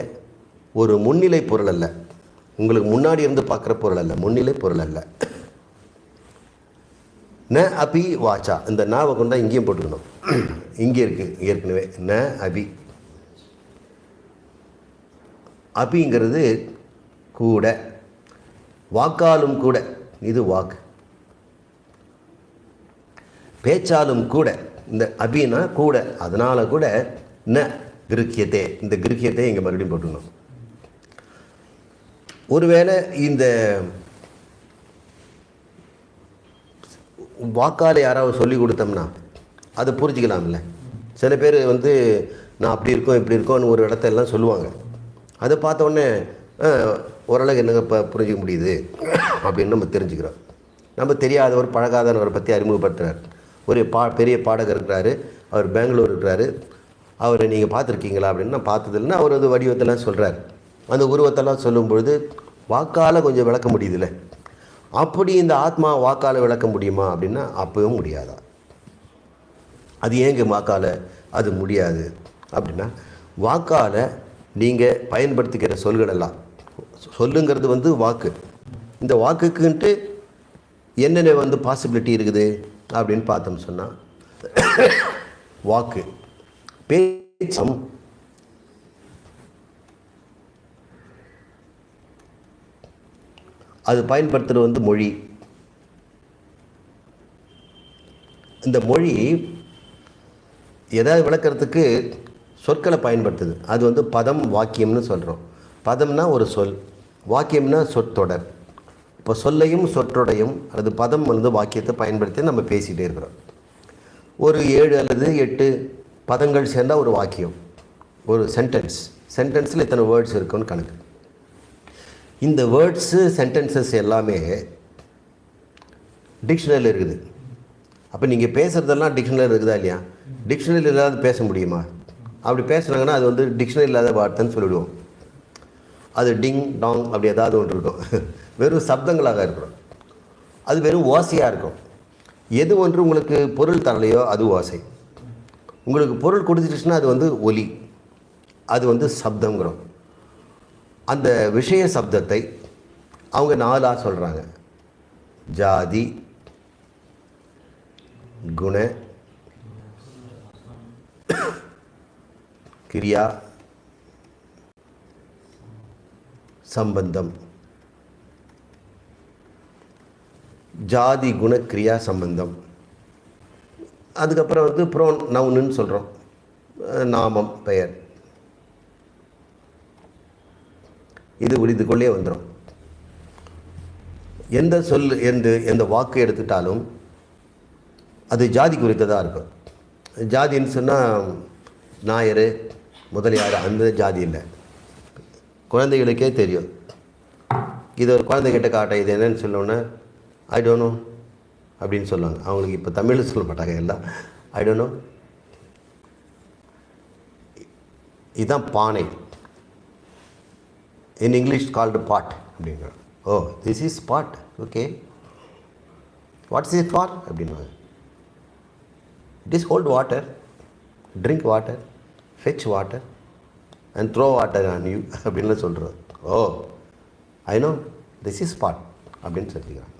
ஒரு முன்னிலை பொருள் அல்ல, உங்களுக்கு முன்னாடி இருந்து பார்க்குற பொருள் அல்ல, முன்னிலை பொருள் அல்ல. ந அபி வாச்சா. இந்த நாவை கொண்டா இங்கேயும் போட்டுக்கணும், இங்கே இருக்குது ஏற்கனவே. ந அபி. அபிங்கிறது கூட, வாக்காலும் கூட. இது வாக்கு. பேச்சாலும் கூட. இந்த அபினா கூட, அதனால் கூட ந கிருக்கியத்தை. இந்த கிருக்கியத்தை இங்கே மறுபடியும் போட்டுக்கணும். ஒருவேளை இந்த வாக்கால் யாராவது சொல்லி கொடுத்தோம்னா அதை புரிஞ்சிக்கலாம்ல. சில பேர் நான் அப்படி இருக்கோம் இப்படி இருக்கோன்னு ஒரு இடத்தெல்லாம் சொல்லுவாங்க. அதை பார்த்த உடனே ஓரளவுக்கு என்னங்க இப்போ புரிஞ்சிக்க முடியுது அப்படின்னு நம்ம தெரிஞ்சுக்கிறோம். நம்ம தெரியாதவர் பழகாதவரை பற்றி அறிமுகப்படுத்துகிறார். ஒரு பெரிய பாடகர் இருக்கிறாரு, அவர் பெங்களூர் இருக்கிறாரு, அவரை நீங்கள் பார்த்துருக்கீங்களா அப்படின்னு. நான் பார்த்ததில்லைன்னா அவர் வடிவத்தெல்லாம் சொல்கிறார். அந்த உருவத்தெல்லாம் சொல்லும் பொழுது வாக்கால் கொஞ்சம் விளக்க முடியுதுல்ல. அப்படி இந்த ஆத்மா வாக்கால் விளக்க முடியுமா அப்படின்னா அப்பவும் முடியாதா? அது ஏங்க வாக்கால் அது முடியாது அப்படின்னா, வாக்கால் நீங்கள் பயன்படுத்திக்கிற சொல்களெல்லாம், சொல்லுங்கிறது வாக்கு. இந்த வாக்குக்குன்ட்டு என்னென்ன பாசிபிலிட்டி இருக்குது அப்படின்னு பார்த்தோம் சொன்னால், வாக்கு, பேச்சம், அது பயன்படுத்துகிறது மொழி. இந்த மொழி எதாவது விளக்கிறதுக்கு சொற்களை பயன்படுத்துது. அது பதம், வாக்கியம்னு சொல்கிறோம். பதம்னா ஒரு சொல், வாக்கியம்னா சொற்றொடர். இப்போ சொல்லையும் சொற்றொடையும் அது பதம் வாக்கியத்தை பயன்படுத்தி நம்ம பேசிகிட்டே இருக்கிறோம். ஒரு 7 அல்லது 8 பதங்கள் சேர்ந்தால் ஒரு வாக்கியம், ஒரு சென்டென்ஸில் எத்தனை வேர்ட்ஸ் இருக்குன்னு கணக்கு. இந்த வேர்ட்ஸு சென்டென்சஸ் எல்லாமே டிக்ஷனரியில் இருக்குது. அப்போ நீங்கள் பேசுகிறதெல்லாம் டிக்ஷனரி இருக்குதா இல்லையா? டிக்ஷனரி இல்லாத பேச முடியுமா? அப்படி பேசுனாங்கன்னா அது டிக்ஷனரி இல்லாத வார்த்தைன்னு சொல்லிவிடுவோம். அது டிங் டாங் அப்படி ஏதாவது ஒன்று இருக்கும், வெறும் சப்தங்களாக இருக்கிறோம். அது வெறும் ஓசையாக இருக்கும். எது ஒன்று உங்களுக்கு பொருள் தரலையோ அது ஓசை. உங்களுக்கு பொருள் கொடுத்துட்டுச்சுன்னா அது வந்து ஒலி, அது வந்து சப்தங்கிறோம். அந்த விஷய சப்தத்தை அவங்க 4ஆக சொல்கிறாங்க. ஜாதி, குண, கிரியா, சம்பந்தம். ஜாதி, குண, கிரியா, சம்பந்தம். அதுக்கப்புறம் வந்து ப்ரோன் நவுன்னு சொல்கிறோம், நாமம், பெயர். இது இதுக்குள்ளே வந்துடும். எந்த சொல் எந்த வாக்கு எடுத்துட்டாலும் அது ஜாதி குறித்ததாக இருக்கும். ஜாதின்னு சொன்னால் நாயர், முதலியார், அந்த ஜாதி இல்லை. குழந்தைகளுக்கே தெரியும். இது ஒரு குழந்தைகிட்ட காட்ட இது என்னன்னு சொல்லணுன்னா ஐ டோன்ட் நோ அப்படின்னு சொல்லுவாங்க. அவங்களுக்கு இப்போ தமிழில் சொல்ல மாட்டாங்க, எல்லாம் ஐ டோன்ட் நோ. இதுதான் பானை. இன் இங்கிலீஷ் கால்டு பாட் அப்படிங்கிற. Oh this is pot, okay, what is it for அப்படின்னா, it is hold water, drink water, fetch water and throw water on you அப்படின்னு சொல்கிறோம். Oh I know this is pot அப்படின்னு சொல்லிக்கிறாங்க.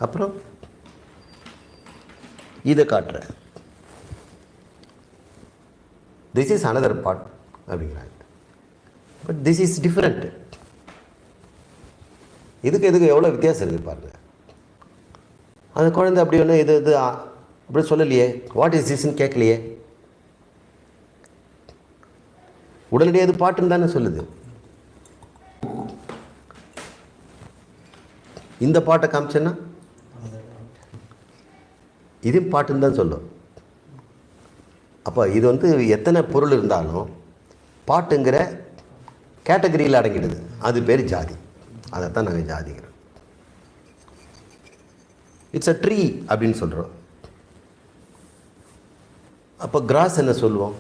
அப்புறம் இதை காட்டுறேன், this is another பாட் அப்படிங்கிறாங்க. But this is different. இதுக்கு எவ்வளோ வித்தியாசம் இருக்குது பாருங்கள். அந்த குழந்தை அப்படி ஒன்று இது அப்படி சொல்லலையே, வாட் இஸ் திஸ்ன்னு கேட்கலையே, உடனடியாக இது பாட்டுன்னு தானே சொல்லுது. இந்த பாட்டை காமிச்சேன்னா இது பாட்டுன்னு தான் சொல்லும். அப்போ இது வந்து எத்தனை பொருள் இருந்தாலும் பாட்டுங்கிற கேட்டகரியில் அடங்கிடுது. அது பேர் ஜாதி. அதைத்தான் நாங்கள் ஜாதிங்கிறோம். இட்ஸ் அ ட்ரீ அப்படின்னு சொல்கிறோம். அப்போ கிராஸ் என்ன சொல்லுவோம்?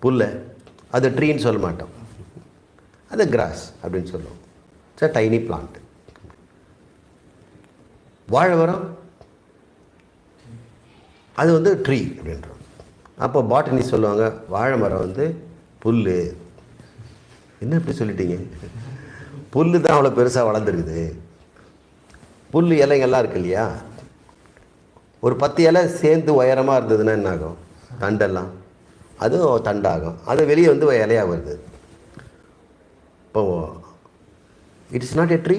புல்லை. அது ட்ரீன்னு சொல்ல மாட்டோம், அது கிராஸ் அப்படின்னு சொல்லுவோம். It's a tiny plant. வாழை மரம் அது வந்து ட்ரீ அப்படின்றோம். அப்போ பாட்டனி சொல்லுவாங்க வாழை மரம் வந்து புல். என்ன இப்படி சொல்லிட்டீங்க? புல் தான் அவ்வளோ பெருசாக வளர்ந்துருக்குது. புல் இலைங்கள்லாம் இருக்கு இல்லையா, ஒரு 10 இலை சேர்ந்து உயரமாக இருந்ததுன்னா என்ன ஆகும்? தண்டெல்லாம் அதுவும் தண்டாகும். அது வெளியே வந்து இலையாக வருது. இப்போ இட்ஸ் நாட் எ ட்ரீ.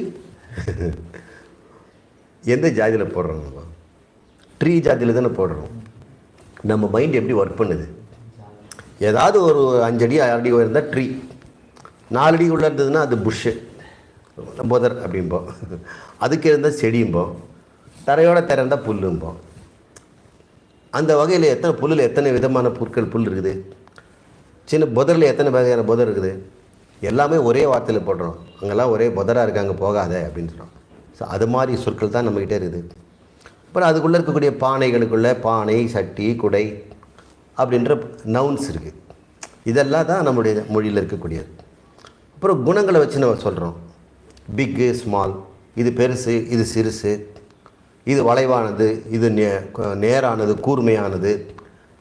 எந்த ஜாதியில் போடுறோம்? நம்ம ட்ரீ ஜாதியில் தானே போடுறோம். நம்ம மைண்ட் எப்படி ஒர்க் பண்ணுது? ஏதாவது ஒரு 5 அடி 6 அடி இருந்தால் ட்ரீ, 4 அடி உள்ளே இருந்ததுன்னா அது புஷ்ஷு, புதர் அப்படிம்போம். அதுக்கு இருந்தால் செடியும்போம், தரையோட தரை இருந்தால் புல்லும்போம். அந்த வகையில் எத்தனை புல்லில் எத்தனை விதமான புல் இருக்குது. சின்ன புதரில் எத்தனை வகையான புதர் இருக்குது. எல்லாமே ஒரே வார்த்தையில் போடுறோம். அங்கெல்லாம் ஒரே புதராக இருக்காங்க, போகாத அப்படின்னு சொல்கிறோம். ஸோ அது மாதிரி சொற்கள் தான் நம்மக்கிட்டே இருக்குது. அப்புறம் அதுக்குள்ளே இருக்கக்கூடிய பானைகளுக்குள்ளே பானை, சட்டி, குடை அப்படின்ற நவுன்ஸ் இருக்குது. இதெல்லாம் தான் நம்முடைய மொழியில் இருக்கக்கூடியது. அப்புறம் குணங்களை வச்சு நம்ம சொல்கிறோம். பிக்கு, ஸ்மால், இது பெருசு, இது சிறுசு, இது வளைவானது, இது நேரானது, கூர்மையானது.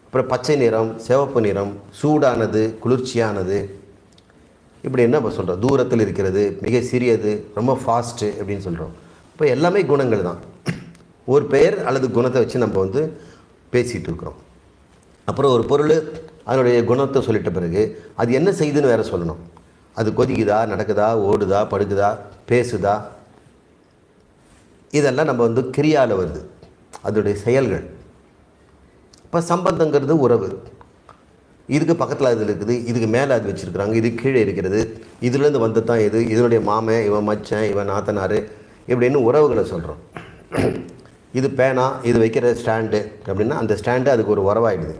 அப்புறம் பச்சை நிறம், சிவப்பு நிறம், சூடானது, குளிர்ச்சியானது, இப்படி என்ன இப்போ சொல்கிறோம்? தூரத்தில் இருக்கிறது, மிக சிறியது, ரொம்ப ஃபாஸ்ட்டு அப்படின்னு சொல்கிறோம். இப்போ எல்லாமே குணங்கள் தான். ஒரு பெயர் அல்லது குணத்தை வச்சு நம்ம வந்து பேசிகிட்டு இருக்கிறோம். அப்புறம் ஒரு பொருள் அதனுடைய குணத்தை சொல்லிட்ட பிறகு அது என்ன செய்யுதுன்னு வேறு சொல்லணும். அது கொதிக்குதா, நடக்குதா, ஓடுதா, படுக்குதா, பேசுதா, இதெல்லாம் நம்ம வந்து கிரியாவில் வருது, அதோடைய செயல்கள். இப்போ சம்பந்தங்கிறது உறவு. இதுக்கு பக்கத்தில் அது இருக்குது, இதுக்கு மேலே அது வச்சுருக்குறாங்க, இது கீழே இருக்கிறது, இதுலேருந்து வந்து தான் இது, இதனுடைய மாமன், இவன் மச்சன், இவன் நாத்தனார், இப்படின்னு உறவுகளை சொல்கிறோம். இது பேனா, இது வைக்கிற ஸ்டாண்டு அப்படின்னா அந்த ஸ்டாண்டு அதுக்கு ஒரு உறவாயிடுது.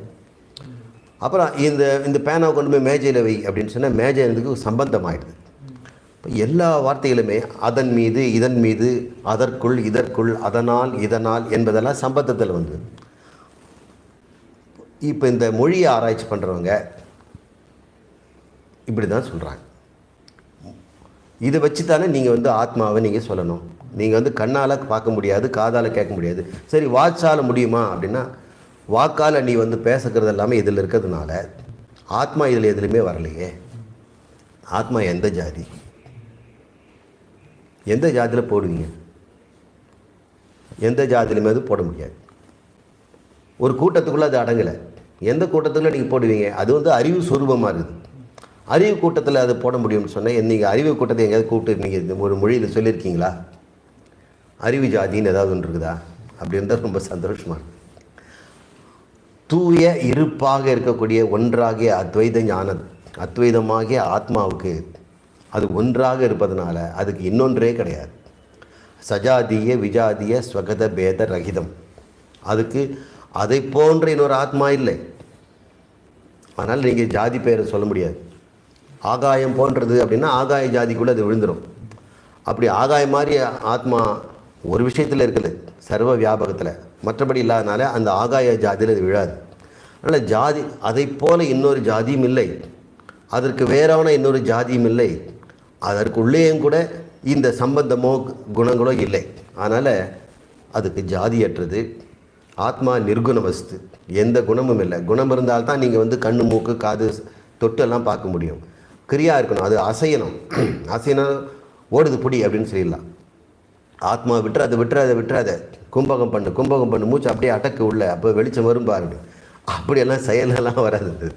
அப்புறம் இந்த பேனாவை கொண்டு போய் மேஜையில் வை அப்படின்னு சொன்னால் மேஜை இதுக்கு சம்பந்தம் ஆகிடுது. இப்போ எல்லா வார்த்தைகளுமே அதன் மீது, இதன் மீது, அதற்குள், இதற்குள், அதனால், இதனால் என்பதெல்லாம் சம்பந்தத்தில் வந்து. இப்போ இந்த மொழியை ஆராய்ச்சி பண்ணுறவங்க இப்படி தான் சொல்கிறாங்க. இதை வச்சு தானே நீங்கள் வந்து ஆத்மாவை நீங்கள் சொல்லணும். நீங்கள் வந்து கண்ணால் பார்க்க முடியாது, காதால் கேட்க முடியாது. சரி வாச்சால் முடியுமா அப்படின்னா, வாக்கால் நீ வந்து பேசுகிறது எல்லாமே இதில் இருக்கிறதுனால ஆத்மா இதில் எதுலையுமே வரலையே. ஆத்மா எந்த ஜாதி, எந்த ஜாதியில் போடுவீங்க? எந்த ஜாதியிலுமே அது போட முடியாது. ஒரு கூட்டத்துக்குள்ளே அது அடங்கலை. எந்த கூட்டத்துக்குள்ளே நீங்கள் போடுவீங்க? அது வந்து அறிவு சுரூபமாக இருக்குது. அறிவு கூட்டத்தில் அது போட முடியும்னு சொன்னால், நீங்கள் அறிவு கூட்டத்தை எங்கேயாவது கூப்பிட்டு நீங்கள் இந்த ஒரு மொழியில் சொல்லியிருக்கீங்களா? அறிவு ஜாதின்னு ஏதாவது ஒன்று இருக்குதா? அப்படி இருந்தால் ரொம்ப சந்தோஷமாக இருக்குது. தூய இருப்பாக இருக்கக்கூடிய ஒன்றாகிய அத்வைத ஞானம், அத்வைதமாகிய ஆத்மாவுக்கு அது ஒன்றாக இருப்பதனால அதுக்கு இன்னொன்றே கிடையாது. சஜாதிய விஜாதிய ஸ்வகத பேத ரகிதம். அதுக்கு அதை போன்ற இன்னொரு ஆத்மா இல்லை. அதனால் நீங்கள் ஜாதி பெயரை சொல்ல முடியாது. ஆகாயம் போன்றது அப்படின்னா ஆகாய ஜாதிக்குள்ளே அது விழுந்துடும். அப்படி ஆகாயம் மாதிரி ஆத்மா ஒரு விஷயத்தில் இருக்குது, சர்வ வியாபகத்தில். மற்றபடி இல்லாதனால அந்த ஆகாய ஜாதியில் அது விழாது. அதனால் ஜாதி அதை போல இன்னொரு ஜாதியும் இல்லை, அதற்கு வேறான இன்னொரு ஜாதியும் இல்லை, அதற்குள்ளேயும் கூட இந்த சம்பந்தமோ குணங்களோ இல்லை. அதனால் அதுக்கு ஜாதியற்றது. ஆத்மா நிர்குண வஸ்து, எந்த குணமும் இல்லை. குணம் இருந்தால்தான் நீங்கள் வந்து கண்ணு மூக்கு காது தொட்டு எல்லாம் பார்க்க முடியும். கிரியா இருக்கணும், அது அசையணும். அசையணும், ஓடுது பிடி அப்படின்னு சொல்லிடலாம். ஆத்மா விட்டுறாத கும்பகம் பண்ணு மூச்சு அப்படியே அடக்கு உள்ள, அப்போ வெளிச்சம் வரும் பாருங்க. அப்படியெல்லாம் செயலெல்லாம் வராது.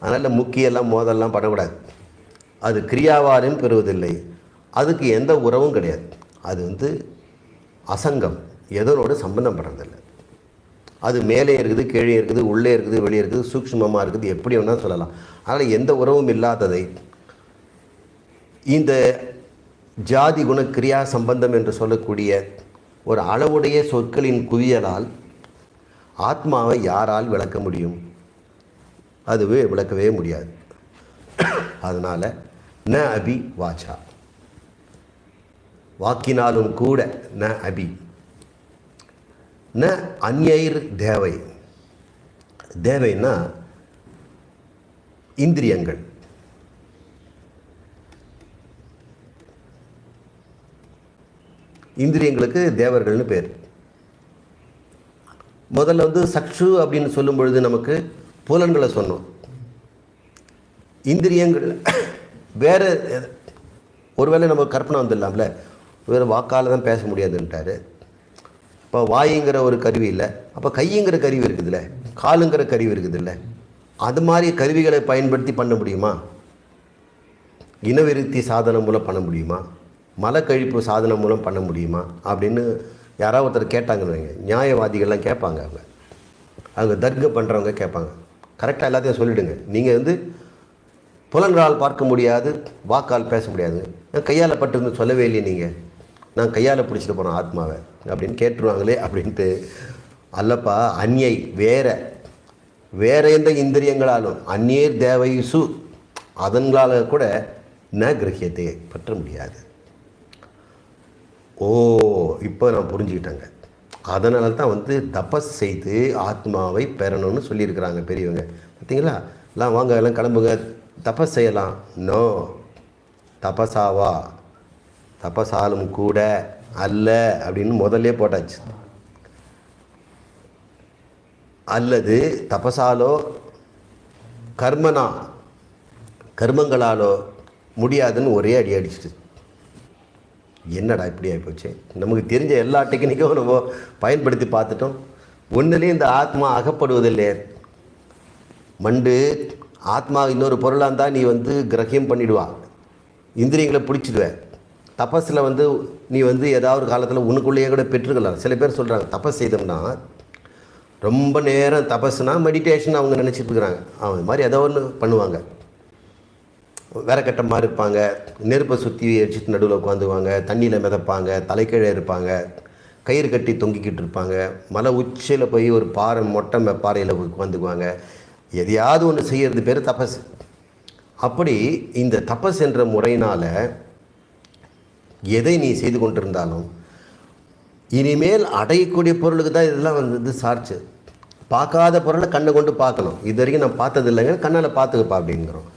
அதனால் முக்கியெல்லாம் மோதல்லாம் பண்ணக்கூடாது. அது கிரியாவாரையும் பெறுவதில்லை, அதுக்கு எந்த உறவும் கிடையாது. அது வந்து அசங்கம், எதனோடு சம்பந்தம் படுறதில்லை. அது மேலே இருக்குது, கீழே இருக்குது, உள்ளே இருக்குது, வெளியே இருக்குது, சூக்ஷ்மமாக இருக்குது, எப்படி வேணால் சொல்லலாம். அதனால் எந்த உறவும் இல்லாததை இந்த ஜாதி குண கிரியா சம்பந்தம் என்று சொல்லக்கூடிய ஒரு அளவுடைய சொற்களின் குவியலால் ஆத்மாவை யாரால் விளக்க முடியும்? அதுவே விளக்கவே முடியாது. அதனால் ந அபி வாச்சா, வாக்கினாலும் கூட ந அபி, ந அந்யைர் தேவை. தேவைன்னா இந்திரியங்கள். இந்திரியங்களுக்கு தேவர்கள்னு பேர். முதல்ல வந்து சக்ஷு அப்படின்னு சொல்லும் பொழுது நமக்கு புலன்களை சொன்னோம். இந்திரியங்கள் வேறு ஒருவேளை நம்ம கற்பனை வந்துடலாம்ல, வேறு வாக்கால் தான் பேச முடியாதுன்ட்டார். இப்போ வாயுங்கிற ஒரு கருவி இல்லை, அப்போ கையுங்கிற கருவி இருக்குதுல்ல, காலுங்கிற கருவி இருக்குதுல்ல, அது மாதிரி கருவிகளை பயன்படுத்தி பண்ண முடியுமா? இனவிருத்தி சாதனம் மூலம் பண்ண முடியுமா? மலக்கழிப்பு சாதனம் மூலம் பண்ண முடியுமா அப்படின்னு யாராவது ஒருத்தர் கேட்டாங்கன்னு வைங்க. நியாயவாதிகள்லாம் கேட்பாங்க, அவங்க தர்க்கம் பண்ணுறவங்க கேட்பாங்க. கரெக்டாக எல்லாத்தையும் சொல்லிவிடுங்க. நீங்கள் வந்து புலன்களால் பார்க்க முடியாது, வாக்கால் பேச முடியாது, கையால் பட்டுருந்து சொல்லவே இல்லையே நீங்கள், நான் கையால் பிடிச்சிட்டு போனேன் ஆத்மாவை அப்படின்னு கேட்டுருவாங்களே அப்படின்ட்டு. அல்லப்பா, அந்யை வேற எந்த இந்திரியங்களாலும் அந்நீர் தேவைசு அதன்களால் கூட ந கிரகியத்தை பற்ற முடியாது. ஓ, இப்போ நான் புரிஞ்சுக்கிட்டேங்க. அதனால தான் வந்து தபஸ் செய்து ஆத்மாவை பெறணும்னு சொல்லியிருக்கிறாங்க பெரியவங்க. பார்த்தீங்களா? எல்லாம் வாங்க, எல்லாம் கிளம்புங்க, தபஸ் செய்யலாம். நோ, தபசாவா, தபசாலும் கூட அல்ல அப்படின்னு முதல்ல போட்டாச்சு. அல்லது தபசாலோ கர்மனா கர்மங்களாலோ முடியாதுன்னு ஒரே அடி அடிச்சிட்டு. என்னடா இப்படி ஆகிப்போச்சு? நமக்கு தெரிஞ்ச எல்லா டெக்னிக்கும் நம்ம பயன்படுத்தி பார்த்துட்டோம், ஒன்றுலேயும் இந்த ஆத்மா அகப்படுவதில்லை. மண்டு ஆத்மா இன்னொரு பொருளாக இருந்தால் நீ வந்து கிரகியம் பண்ணிவிடுவா, இந்திரியங்களை பிடிச்சிடுவேன். தபஸில் வந்து நீ வந்து ஏதாவது ஒரு காலத்தில் உனக்குள்ளேயே கூட பெற்றுக்கலாம். சில பேர் சொல்கிறாங்க தபஸ் செய்தோம்னா ரொம்ப நேரம், தபஸ்னா மெடிடேஷன் அவங்க நினச்சிட்டு இருக்கிறாங்க. அவங்க மாதிரி ஏதோ ஒன்று பண்ணுவாங்க, வேறக்கட்ட மாதிரி இருப்பாங்க, நெருப்பை சுற்றி அடிச்சுட்டு நடுவில் உட்காந்துவாங்க, தண்ணியில் மிதப்பாங்க, தலைக்கீழே இருப்பாங்க, கயிறு கட்டி தொங்கிக்கிட்டு இருப்பாங்க, மலை உச்சியில் போய் ஒரு மொட்டை பாறையில் உட்காந்துக்குவாங்க. எதையாவது ஒன்று செய்கிறது பேர் தபஸ். அப்படி இந்த தபஸ் என்ற முறையினால் எதை நீ செய்து கொண்டிருந்தாலும் இனிமேல் அடையக்கூடிய பொருளுக்கு தான் இதெல்லாம் வந்து சார்ச்சு. பார்க்காத பொருளை கண்ணை கொண்டு பார்க்கணும். இது வரைக்கும் நான் பார்த்தது இல்லைங்க, கண்ணால் பார்த்துக்கப்பா அப்படிங்கிறோம்.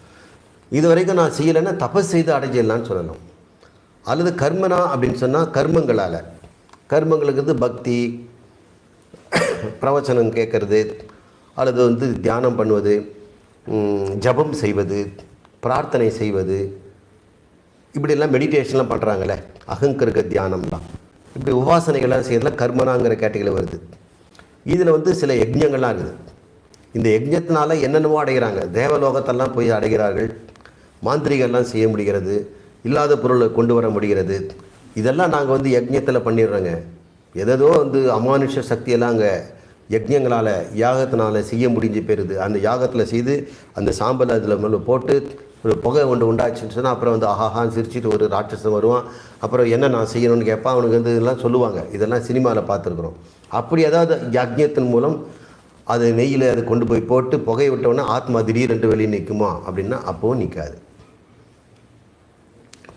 இது வரைக்கும் நான் செய்யலைன்னா தபஸ் செய்து அடைஞ்சிடலான்னு சொல்லணும். அல்லது கர்மனா அப்படின்னு சொன்னால் கர்மங்களால். கர்மங்களுக்கு பக்தி, பிரவச்சனம் கேட்கறது, அல்லது தியானம் பண்ணுவது, ஜபம் செய்வது, பிரார்த்தனை செய்வது, இப்படிலாம் மெடிடேஷன்லாம் பண்ணுறாங்களே, அகங்கிருக தியானம்லாம், இப்படி உபாசனைகள்லாம் செய்யறதுலாம் கர்மனாங்கிற கேட்டகரி வருது. இதில் சில யஜ்ஞங்கள்லாம் இருக்குது. இந்த யஜ்ஞத்தினால என்னென்னமோ அடைகிறாங்க. தேவலோகத்தெல்லாம் போய் அடைகிறார்கள். மாந்திரிகெல்லாம் செய்ய முடிகிறது, இல்லாத பொருளை கொண்டு வர முடிகிறது. இதெல்லாம் நாங்கள் யஜ்ஞத்தில் பண்ணிடுறோங்க. எதோ அமானுஷ சக்தியெல்லாம் அங்கே யஜ்ஞங்களால், யாகத்தினால் செய்ய முடிஞ்சு போயிருது. அந்த யாகத்தில் செய்து அந்த சாம்பல் அதில் மேலே போட்டு ஒரு புகை உண்டாச்சுன்னு சொன்னால் அப்புறம் ஆஹான்னு சிரிச்சிட்டு ஒரு ராட்சசம் வருவான். அப்புறம் என்ன நான் செய்யணும்னு கேட்பான். அவனுக்கு இதெல்லாம் சொல்லுவாங்க. இதெல்லாம் சினிமாவில் பார்த்துருக்குறோம். அப்படி ஏதாவது யஜ்ஞத்தின் மூலம் அது நெய்யில் அதை கொண்டு போய் போட்டு புகையை விட்டோன்னா ஆத்மா திடீரென்று வெளியே நிற்குமா அப்படின்னா அப்போவும் நிற்காது.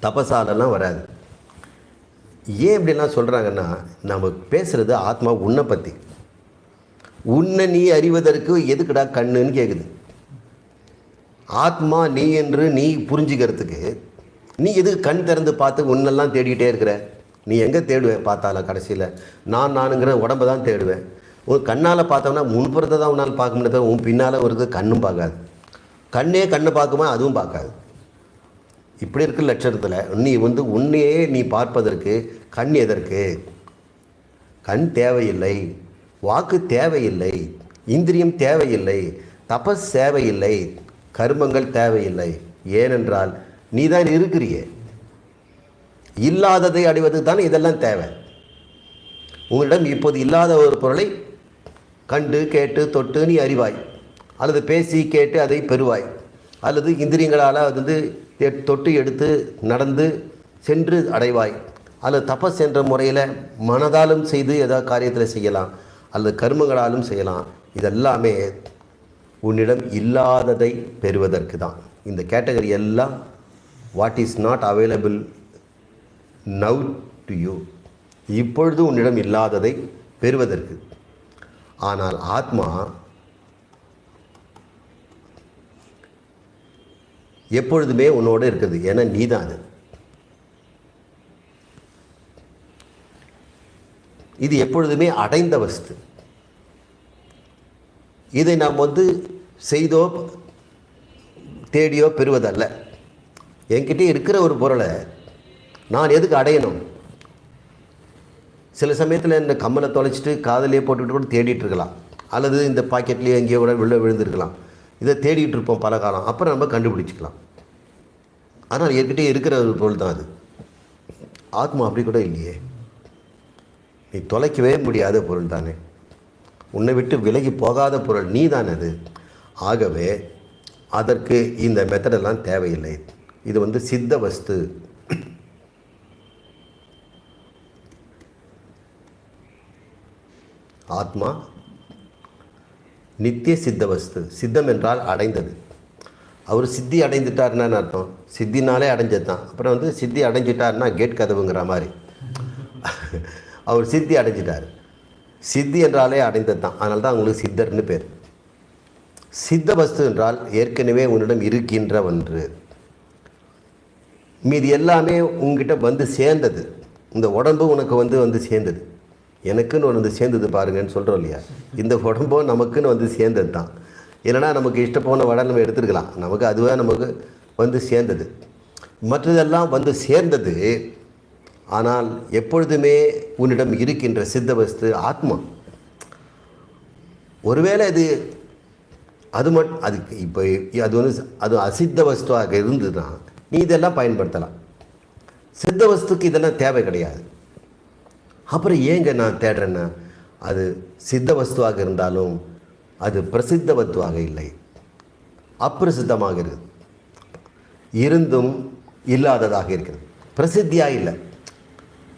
தபசாலெல்லாம் வராது. ஏன் இப்படிலாம் சொல்கிறாங்கன்னா, நம்ம பேசுகிறது ஆத்மா உன்னை பற்றி. உன்னை நீ அறிவதற்கு எதுக்குடா கண்ணுன்னு கேட்குது. ஆத்மா நீ என்று நீ புரிஞ்சுக்கிறதுக்கு நீ எதுக்கு கண் திறந்து பார்த்து உன்னெல்லாம் தேடிக்கிட்டே இருக்கிற? நீ எங்கே தேடுவேன் பார்த்தால? கடைசியில் நானுங்கிற உடம்பை தான் தேடுவேன். உன் கண்ணால் பார்த்தோம்னா முன்புறத்தை தான் உன்னால் பார்க்க முடியாது. உன் பின்னால் வருது கண்ணும் பார்க்காது. கண்ணே கண்ணை பார்க்குமா அதுவும் பார்க்காது. இப்படி இருக்கிற லட்சணத்தில் நீ உன்னையே நீ பார்ப்பதற்கு கண் எதற்கு? கண் தேவையில்லை, வாக்கு தேவையில்லை, இந்திரியம் தேவையில்லை, தபஸ் தேவையில்லை, கர்மங்கள் தேவையில்லை. ஏனென்றால் நீ தான் இருக்கிறியே. இல்லாததை அடைவதுக்கு தான் இதெல்லாம் தேவை. உங்களிடம் இப்போது இல்லாத ஒரு பொருளை கண்டு கேட்டு தொட்டு நீ அறிவாய், அல்லது பேசி கேட்டு அதை பெறுவாய், அல்லது இந்திரியங்களால் தொட்டு எடுத்து நடந்து சென்று அடைவாய், அல்லது தபஸ் என்ற முறையில் மனதாலும் செய்து ஏதாவது காரியத்தில் செய்யலாம், அல்லது கர்மங்களாலும் செய்யலாம். இதெல்லாமே உன்னிடம் இல்லாததை பெறுவதற்கு தான். இந்த கேட்டகரி எல்லாம் what is not available now to you, இப்பொழுது உன்னிடம் இல்லாததை பெறுவதற்கு. ஆனால் ஆத்மா எப்பொழுதுமே உன்னோடு இருக்குது. ஏன்னா நீ தான் அது. இது எப்பொழுதுமே அடைந்த வஸ்து. இதை நாம் செய்தோ தேடியோ பெறுவதல்ல. என்கிட்ட இருக்கிற ஒரு பொருளை நான் எதுக்கு அடையணும்? சில சமயத்தில் இந்த கம்மலை தொலைச்சிட்டு காதலையே போட்டுக்கிட்டு கூட தேடிட்டு இருக்கலாம், அல்லது இந்த பாக்கெட்லேயே எங்கேயோ கூட விழுந்திருக்கலாம். இதை தேடிட்டு இருப்போம் பல காலம், அப்புறம் நம்ம கண்டுபிடிச்சிக்கலாம். ஆனால் என்கிட்ட இருக்கிற ஒரு பொருள் தான் அது. ஆத்மா அப்படி கூட இல்லையே. நீ தொலைக்கவே முடியாத பொருள் தானே, உன்னை விட்டு விலகி போகாத பொருள் நீ தான் அது. ஆகவே அதற்கு இந்த மெத்தடெல்லாம் தேவையில்லை. இது சித்த வஸ்து. ஆத்மா நித்திய சித்த வஸ்து. சித்தம் என்றால் அடைந்தது. அவர் சித்தி அடைந்துட்டார்னா அர்த்தம், சித்தினாலே அடைஞ்சது தான். அப்புறம் சித்தி அடைஞ்சிட்டார்னா கேட் கதவுங்கிற மாதிரி அவர் சித்தி அடைஞ்சிட்டார். சித்தி என்றாலே அடைந்தது தான். அதனால தான் அவங்களுக்கு சித்தர்னு பேர். சித்த வஸ்து என்றால் ஏற்கனவே உன்னிடம் இருக்கின்ற ஒன்று. மீது எல்லாமே உங்ககிட்ட சேர்ந்தது. இந்த உடம்பு உனக்கு சேர்ந்தது. எனக்குன்னு ஒன்று சேர்ந்தது பாருங்கன்னு சொல்கிறோம் இல்லையா, இந்த உடம்பும் நமக்குன்னு சேர்ந்தது தான். இல்லைனா நமக்கு இஷ்டப்போன உடல் நம்ம எடுத்துருக்கலாம், நமக்கு அதுவே நமக்கு சேர்ந்தது. மற்றதெல்லாம் சேர்ந்தது. ஆனால் எப்பொழுதுமே உன்னிடம் இருக்கின்ற சித்த வஸ்து ஆத்மா. ஒருவேளை அதுக்கு இப்போ அது அசித்த வஸ்துவாக இருந்ததுன்னா நீ இதெல்லாம் பயன்படுத்தலாம். சித்த வஸ்துக்கு இதெல்லாம் தேவை கிடையாது. அப்புறம் ஏங்க நான் தேடுறேன்னா, அது சித்த வஸ்துவாக இருந்தாலும் அது பிரசித்த வஸ்துவாக இல்லை, அப்பிரசித்தமாக இருக்குது. இருந்தும் இல்லாததாக இருக்கிறது, பிரசித்தியாக இல்லை.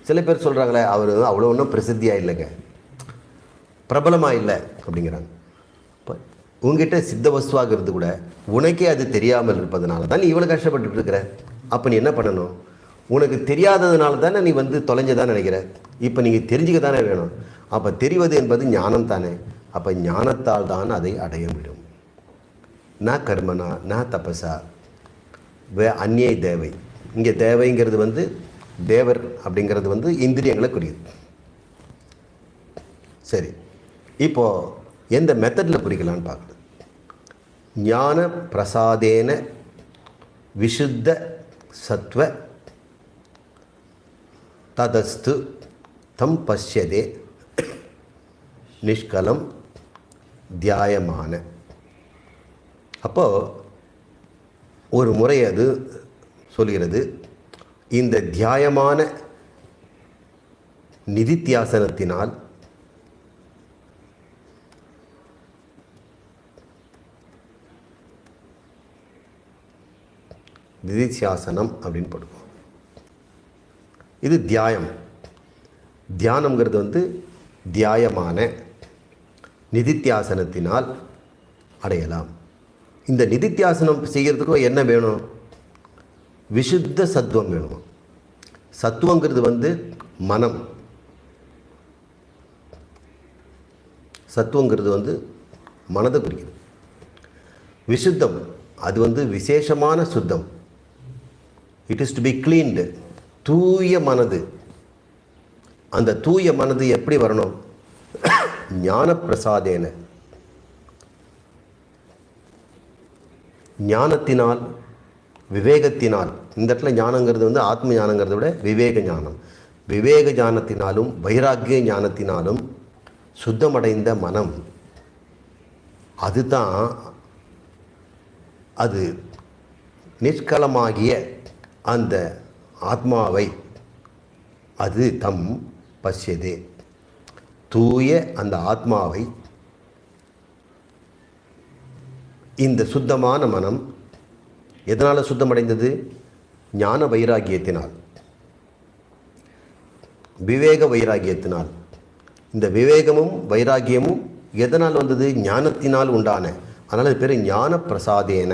சில பேர் சொல்கிறாங்களே அவர் அவ்வளோ ஒன்றும் பிரசித்தியாக இல்லைங்க, பிரபலமாக இல்லை அப்படிங்கிறாங்க. இப்போ உங்ககிட்ட சித்த வஸ்துவாக இருந்து கூட உனக்கே அது தெரியாமல் இருப்பதனால தான் நீ இவ்வளோ கஷ்டப்பட்டு இருக்கிற. அப்போ நீ என்ன பண்ணணும்? உனக்கு தெரியாததுனால தானே நீ தொலைஞ்சதான் நினைக்கிற. இப்போ நீங்கள் தெரிஞ்சுக்க தானே வேணும். அப்போ தெரிவது என்பது ஞானம் தானே. அப்போ ஞானத்தால் தான் அதை அடைய முடியும். நான் கர்மனா நான் தபசா அந்நிய தேவை. இங்கே தேவைங்கிறது தேவர் அப்படிங்கிறது வந்து இந்திரியங்களை குறியுது. சரி, இப்போது எந்த மெத்தடில் குறிக்கலான்னு பார்க்குறது. ஞான பிரசாதேன விசுத்த சத்வ ததஸ்து தம் பஷ்யதே நிஷ்கலம் தியாயமான. அப்போது ஒரு முறை அது சொல்கிறது, இந்த தியாயமான நிதித்தியாசனத்தினால் நிதித்தியாசனம் அப்படின்னு போடுவோம். இது தியாயம். தியானம்ங்கிறது வந்து தியாயமான நிதித்தியாசனத்தினால் அடையலாம். இந்த நிதித்தியாசனம் செய்கிறதுக்கும் என்ன வேணும்? விசுத்த சத்துவம் வேணும். சத்துவங்கிறது வந்து மனம். சத்துவங்கிறது வந்து மனதை குறிக்குது. விசுத்தம் அது வந்து விசேஷமான சுத்தம். It is to be cleaned. தூய மனது. அந்த தூய மனது எப்படி வரணும்? ஞான பிரசாதேன, ஞானத்தினால், விவேகத்தினால். இந்த இடத்துல ஞானங்கிறது வந்து ஆத்ம ஞானங்கிறத விட விவேக ஞானம். விவேக ஞானத்தினாலும் வைராக்கிய ஞானத்தினாலும் சுத்தமடைந்த மனம், அதுதான் அது நிஷ்கலமாகிய அந்த ஆத்மாவை அது தம் பஷ்யதே, தூய அந்த ஆத்மாவை இந்த சுத்தமான மனம் எதனால் சுத்தமடைந்தது? ஞான வைராக்கியத்தினால், விவேக வைராக்கியத்தினால். இந்த விவேகமும் வைராக்கியமும் எதனால் வந்தது? ஞானத்தினால் உண்டான. அதனால் அது பேர் ஞான பிரசாதேன.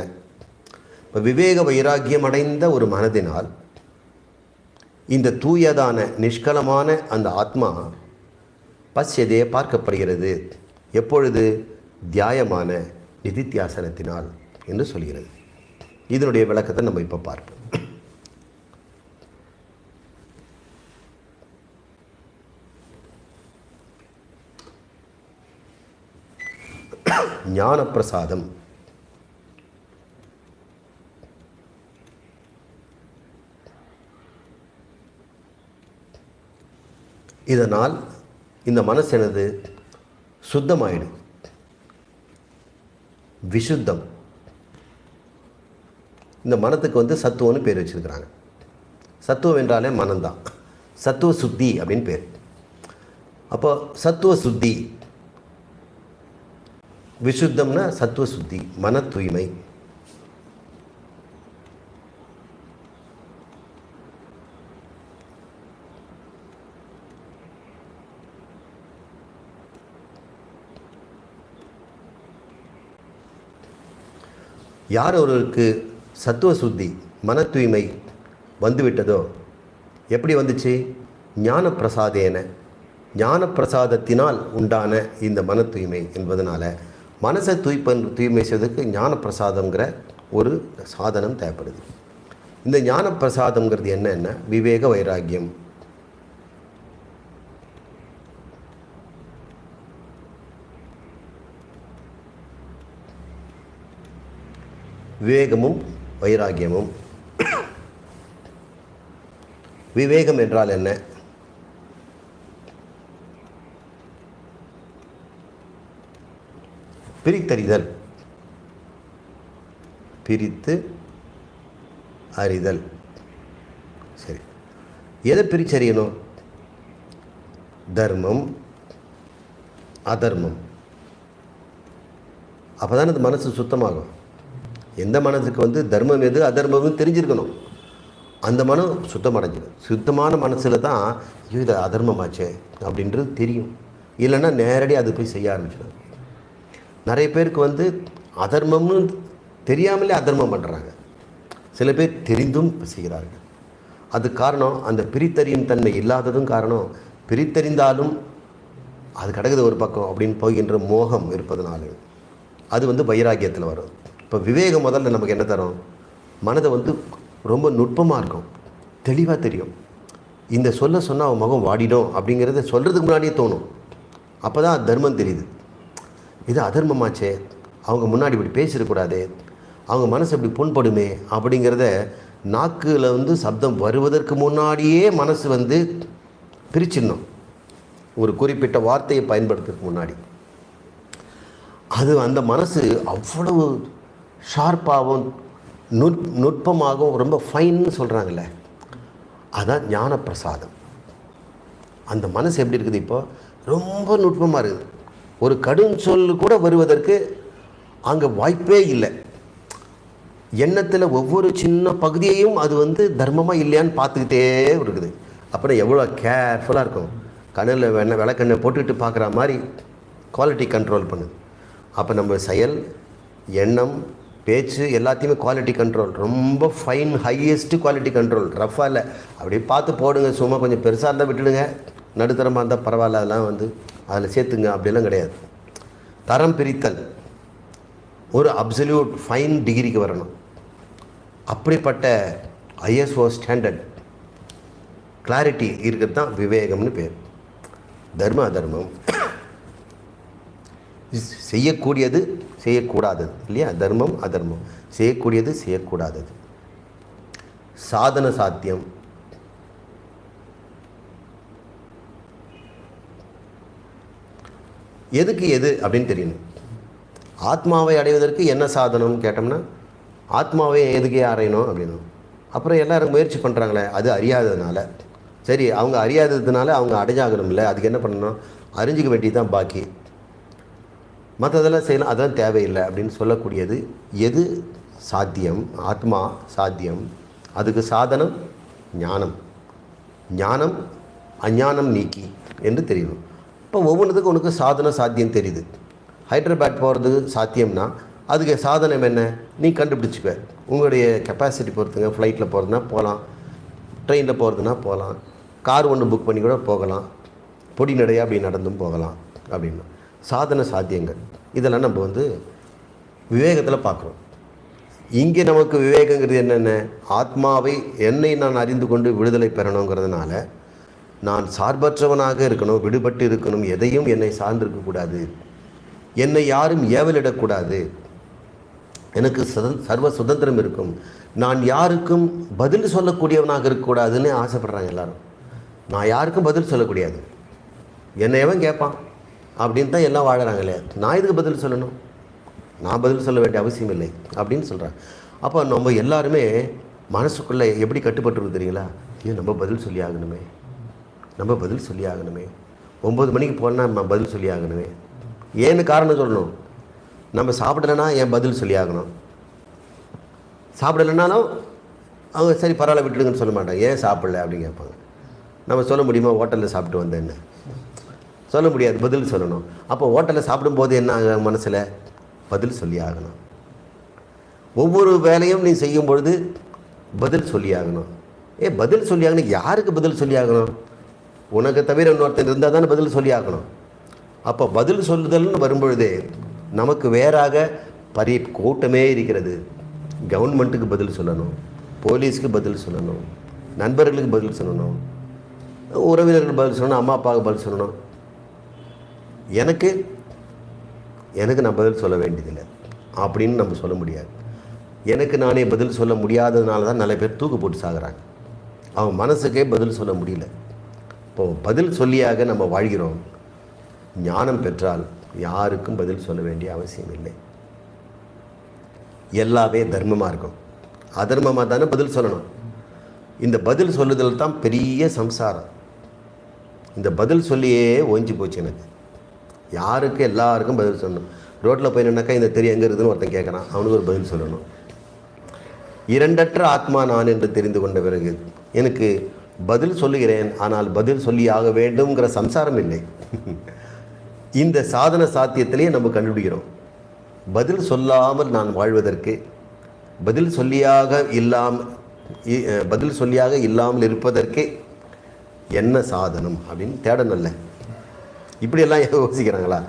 இப்போ விவேக வைராக்கியம் அடைந்த ஒரு மனதினால் இந்த தூயதான நிஷ்கலமான அந்த ஆத்மா பஷ்யதே பார்க்கப்படுகிறது. எப்பொழுது? தியாயமான நிதித்தியாசனத்தினால் என்று சொல்கிறது. இதனுடைய விளக்கத்தை நம்ம இப்போ பார்ப்போம். ஞான பிரசாதம் இதனால் இந்த மனசு எனது சுத்தமாயிடும். விசுத்தம். இந்த மனத்துக்கு வந்து சத்துவம்னு பேர் வச்சுருக்கிறாங்க. சத்துவம் என்றாலே மனம்தான். சத்துவ சுத்தி அப்படின்னு பேர். அப்போ சத்துவ சுத்தி, விசுத்தம்னா சத்துவ சுத்தி, மன தூய்மை. யார் ஒருவருக்கு சத்துவ சுத்தி, மன தூய்மை வந்துவிட்டதோ, எப்படி வந்துச்சு? ஞான பிரசாதேன, ஞான பிரசாதத்தினால் உண்டான இந்த மன தூய்மை என்பதனால மனசை தூய்மை செய்வதற்கு ஞான பிரசாதங்கிற ஒரு சாதனம் தேவைப்படுது. இந்த ஞான பிரசாதங்கிறது என்னன்னா விவேக வைராக்கியம். விவேகமும் வைராக்கியமும். விவேகம் என்றால் என்ன? பிரித்தறிதல், பிரித்து அறிதல். சரி, எதை பிரிச்சறியணும்? தர்மம், அதர்மம். அப்போ தான் அந்த மனசு சுத்தமாகும். எந்த மனசுக்கு வந்து தர்மம் எது அதர்மம் தெரிஞ்சிருக்கணும், அந்த மனம் சுத்தமடைஞ்சிடும். சுத்தமான மனசில் தான் இது அதர்மமாச்சே அப்படின்றது தெரியும். இல்லைன்னா நேரடியாக அது போய் செய்ய ஆரம்பிச்சிடும். நிறைய பேருக்கு வந்து அதர்மம்னு தெரியாமலே அதர்மம் பண்ணுறாங்க. சில பேர் தெரிந்தும் செய்கிறார்கள். அது காரணம் அந்த பிரித்தறியும் தன்மை இல்லாததும் காரணம். பிரித்தறிந்தாலும் அது கிடக்குது ஒரு பக்கம் அப்படின்னு போகின்ற மோகம் இருப்பதனால அது வந்து வைராக்கியத்தில் வரும். இப்போ விவேகம் முதல்ல நமக்கு என்ன தரும்? மனதை வந்து ரொம்ப நுட்பமாக இருக்கும், தெளிவாக தெரியும். இந்த சொன்னால் அவன் முகம் வாடிடும் அப்படிங்கிறத சொல்கிறதுக்கு முன்னாடியே தோணும். அப்போ தான் தர்மம் தெரியுது. இது அதர்மமாச்சே, அவங்க முன்னாடி இப்படி பேசிடக்கூடாது, அவங்க மனசு இப்படி புண்படுமே அப்படிங்கிறத நாக்கில் சப்தம் வருவதற்கு முன்னாடியே மனசு பிரிச்சிடணும். ஒரு குறிப்பிட்ட வார்த்தையை பயன்படுத்துறதுக்கு முன்னாடி அது அந்த மனசு அவ்வளவு ஷார்ப்பாகவும் நுட்பமாகவும் ரொம்ப ஃபைன்னு சொல்கிறாங்கல்ல, அதான் ஞான பிரசாதம். அந்த மனசு எப்படி இருக்குது? இப்போ ரொம்ப நுட்பமாக இருக்குது. ஒரு கடும் சொல் கூட வருவதற்கு அங்கே வாய்ப்பே இல்லை. எண்ணத்தில் ஒவ்வொரு சின்ன பகுதியையும் அது தர்மமாக இல்லையான்னு பார்த்துக்கிட்டே இருக்குது. அப்புறம் எவ்வளோ கேர்ஃபுல்லாக இருக்கும். கண்ணில் விளக்கெண்ணெய் போட்டுக்கிட்டு பார்க்குற மாதிரி குவாலிட்டி கண்ட்ரோல் பண்ணுது. அப்போ நம்ம செயல், எண்ணம், பேச்சு எல்லாத்தையுமே குவாலிட்டி கண்ட்ரோல், ரொம்ப ஃபைன் ஹையஸ்ட்டு குவாலிட்டி கண்ட்ரோல். ரஃபாக இல்லை, அப்படியே பார்த்து போடுங்க. சும்மா கொஞ்சம் பெருசாக இருந்தால் விட்டுடுங்க, நடுத்தரமாக இருந்தால் பரவாயில்ல, அதெல்லாம் அதில் சேர்த்துங்க, அப்படியெல்லாம் கிடையாது. தரம் பிரித்தல் ஒரு அப்சல்யூட் ஃபைன் டிகிரிக்கு வரணும். அப்படிப்பட்ட ஐஎஸ்ஓ ஸ்டாண்டர்ட் கிளாரிட்டி இருக்கிறது தான் விவேகம்னு பேர். தர்ம அதர்மம், செய்யக்கூடியது செய்யக்கூடாதது இல்லையா? தர்மம் அதர்மம், செய்யக்கூடியது செய்யக்கூடாதது. சாதன சாத்தியம், எதுக்கு எது அப்படின்னு தெரியணும். ஆத்மாவை அடைவதற்கு என்ன சாதனம் கேட்டோம்னா, ஆத்மாவை எதுக்கே அறையணும் அப்படின்னு. அப்புறம் எல்லோரும் முயற்சி பண்ணுறாங்களே, அது அறியாததுனால. சரி, அவங்க அறியாததுனால அவங்க அடைஞ்சாகணும்ல, அதுக்கு என்ன பண்ணணும்? அறிஞ்சிக்க வேண்டியது தான் பாக்கி, மற்றதெல்லாம் செய்யலாம், அதெல்லாம் தேவையில்லை அப்படின்னு சொல்லக்கூடியது எது சாத்தியம்? ஆத்மா சாத்தியம். அதுக்கு சாதனம் ஞானம். ஞானம் அஞ்ஞானம் நீக்கி என்று தெரியணும். இப்போ ஒவ்வொன்றுத்துக்கும் உனக்கு சாதன சாத்தியம் தெரியுது. ஹைதராபாத் போகிறது சாத்தியம்னா அதுக்கு சாதனம் என்ன? நீ கண்டுபிடிச்சிக்க. உங்களுடைய கெப்பாசிட்டி பொறுத்துங்க. ஃப்ளைட்டில் போகிறதுனா போகலாம், ட்ரெயினில் போகிறதுனா போகலாம், கார் ஒன்று புக் பண்ணி கூட போகலாம், பொடி நடையாக அப்படி நடந்தும் போகலாம். அப்படின்னா சாதன சாத்தியங்கள் இதெல்லாம் நம்ம விவேகத்தில் பார்க்குறோம். இங்கே நமக்கு விவேகங்கிறது என்னென்ன? ஆத்மாவை என்னை நான் அறிந்து கொண்டு விடுதலை பெறணுங்கிறதுனால நான் சார்பற்றவனாக இருக்கணும், விடுபட்டு இருக்கணும், எதையும் என்னை சார்ந்திருக்கக்கூடாது, என்னை யாரும் ஏவலிடக்கூடாது, எனக்கு சர்வ சுதந்திரம் இருக்கும், நான் யாருக்கும் பதில் சொல்லக்கூடியவனாக இருக்கக்கூடாதுன்னு ஆசைப்படுறாங்க எல்லாரும். நான் யாருக்கும் பதில் சொல்லக்கூடாது, என்னை எவன் கேட்பான் அப்படின்னு தான் எல்லாம் வாழறாங்க இல்லையா? நான் இதுக்கு பதில் சொல்லணும், நான் பதில் சொல்ல வேண்டிய அவசியம் இல்லை அப்படின்னு சொல்கிறேன். அப்போ நம்ம எல்லாருமே மனசுக்குள்ளே எப்படி கட்டுப்பட்டுருக்கு தெரியுங்களா? ஏன் நம்ம பதில் சொல்லி ஆகணுமே, நம்ம பதில் சொல்லி ஆகணுமே, 9 மணிக்கு போனால் நம்ம பதில் சொல்லி ஆகணுமே. ஏன்னு காரணம் சொல்லணும். நம்ம சாப்பிடலைன்னா என் பதில் சொல்லி ஆகணும், சாப்பிடலைன்னாலும் அவங்க சரி பரவாயில்ல விட்டுடுங்கன்னு சொல்ல மாட்டாங்க. ஏன் சாப்பிடல அப்படின்னு கேட்பாங்க. நம்ம சொல்ல முடியுமா ஹோட்டலில் சாப்பிட்டு வந்தேன்னு? சொல்ல முடியாது, பதில் சொல்லணும். அப்போ ஹோட்டலில் சாப்பிடும்போது என்ன மனசில் பதில் சொல்லி ஆகணும். ஒவ்வொரு வேலையும் நீ செய்யும் பொழுது பதில் சொல்லி ஆகணும். பதில் சொல்லி ஆகணும். யாருக்கு பதில் சொல்லி ஆகணும்? உனக்கு தவிர இன்னொருத்தர் இருந்தால் தானே பதில் சொல்லி ஆகணும். அப்போ பதில் சொல்லுதல்னு வரும்பொழுதே நமக்கு வேறாக கூட்டமே இருக்கிறது. கவர்மெண்ட்டுக்கு பதில் சொல்லணும், போலீஸுக்கு பதில் சொல்லணும், நண்பர்களுக்கு பதில் சொல்லணும், உறவினர்களுக்கு பதில் சொல்லணும், அம்மா அப்பாவுக்கு பதில் சொல்லணும். எனக்கு நான் பதில் சொல்ல வேண்டியதில்லை அப்படின்னு நம்ம சொல்ல முடியாது. எனக்கு நானே பதில் சொல்ல முடியாததுனால தான் நிறைய பேர் தூக்கு போட்டு சாகுறாங்க. அவன் மனசுக்கே பதில் சொல்ல முடியல. இப்போது பதில் சொல்லியாக நம்ம வாழ்கிறோம். ஞானம் பெற்றால் யாருக்கும் பதில் சொல்ல வேண்டிய அவசியம் இல்லை. எல்லாமே தர்மமாக இருக்கும். அதர்மமாக தானே பதில் சொல்லணும். இந்த பதில் சொல்லுதல் தான் பெரிய சம்சாரம். இந்த பதில் சொல்லியே ஓஞ்சி போச்சு எனக்கு. யாருக்கு எல்லாருக்கும் பதில் சொல்லணும். ரோட்டில் போய் நின்னாக்கா இந்த தெரிய எங்கே இருக்குதுன்னு ஒருத்தன் கேட்குறான், அவனுக்கு ஒரு பதில் சொல்லணும். இரண்டற்ற ஆத்மா நான் என்று தெரிந்து கொண்ட பிறகு எனக்கு பதில் சொல்லுகிறேன், ஆனால் பதில் சொல்லி ஆக வேண்டும்ங்கிற சம்சாரம் இல்லை. இந்த சாதன சாத்தியத்திலேயே நம்ம கண்டுபிடிக்கிறோம். பதில் சொல்லாமல் நான் வாழ்வதற்கு, பதில் சொல்லியாக இல்லாமல் இருப்பதற்கு என்ன சாதனம் அப்படின்னு தேடணும்ல. இப்படியெல்லாம் யோசிக்கிறாங்களா?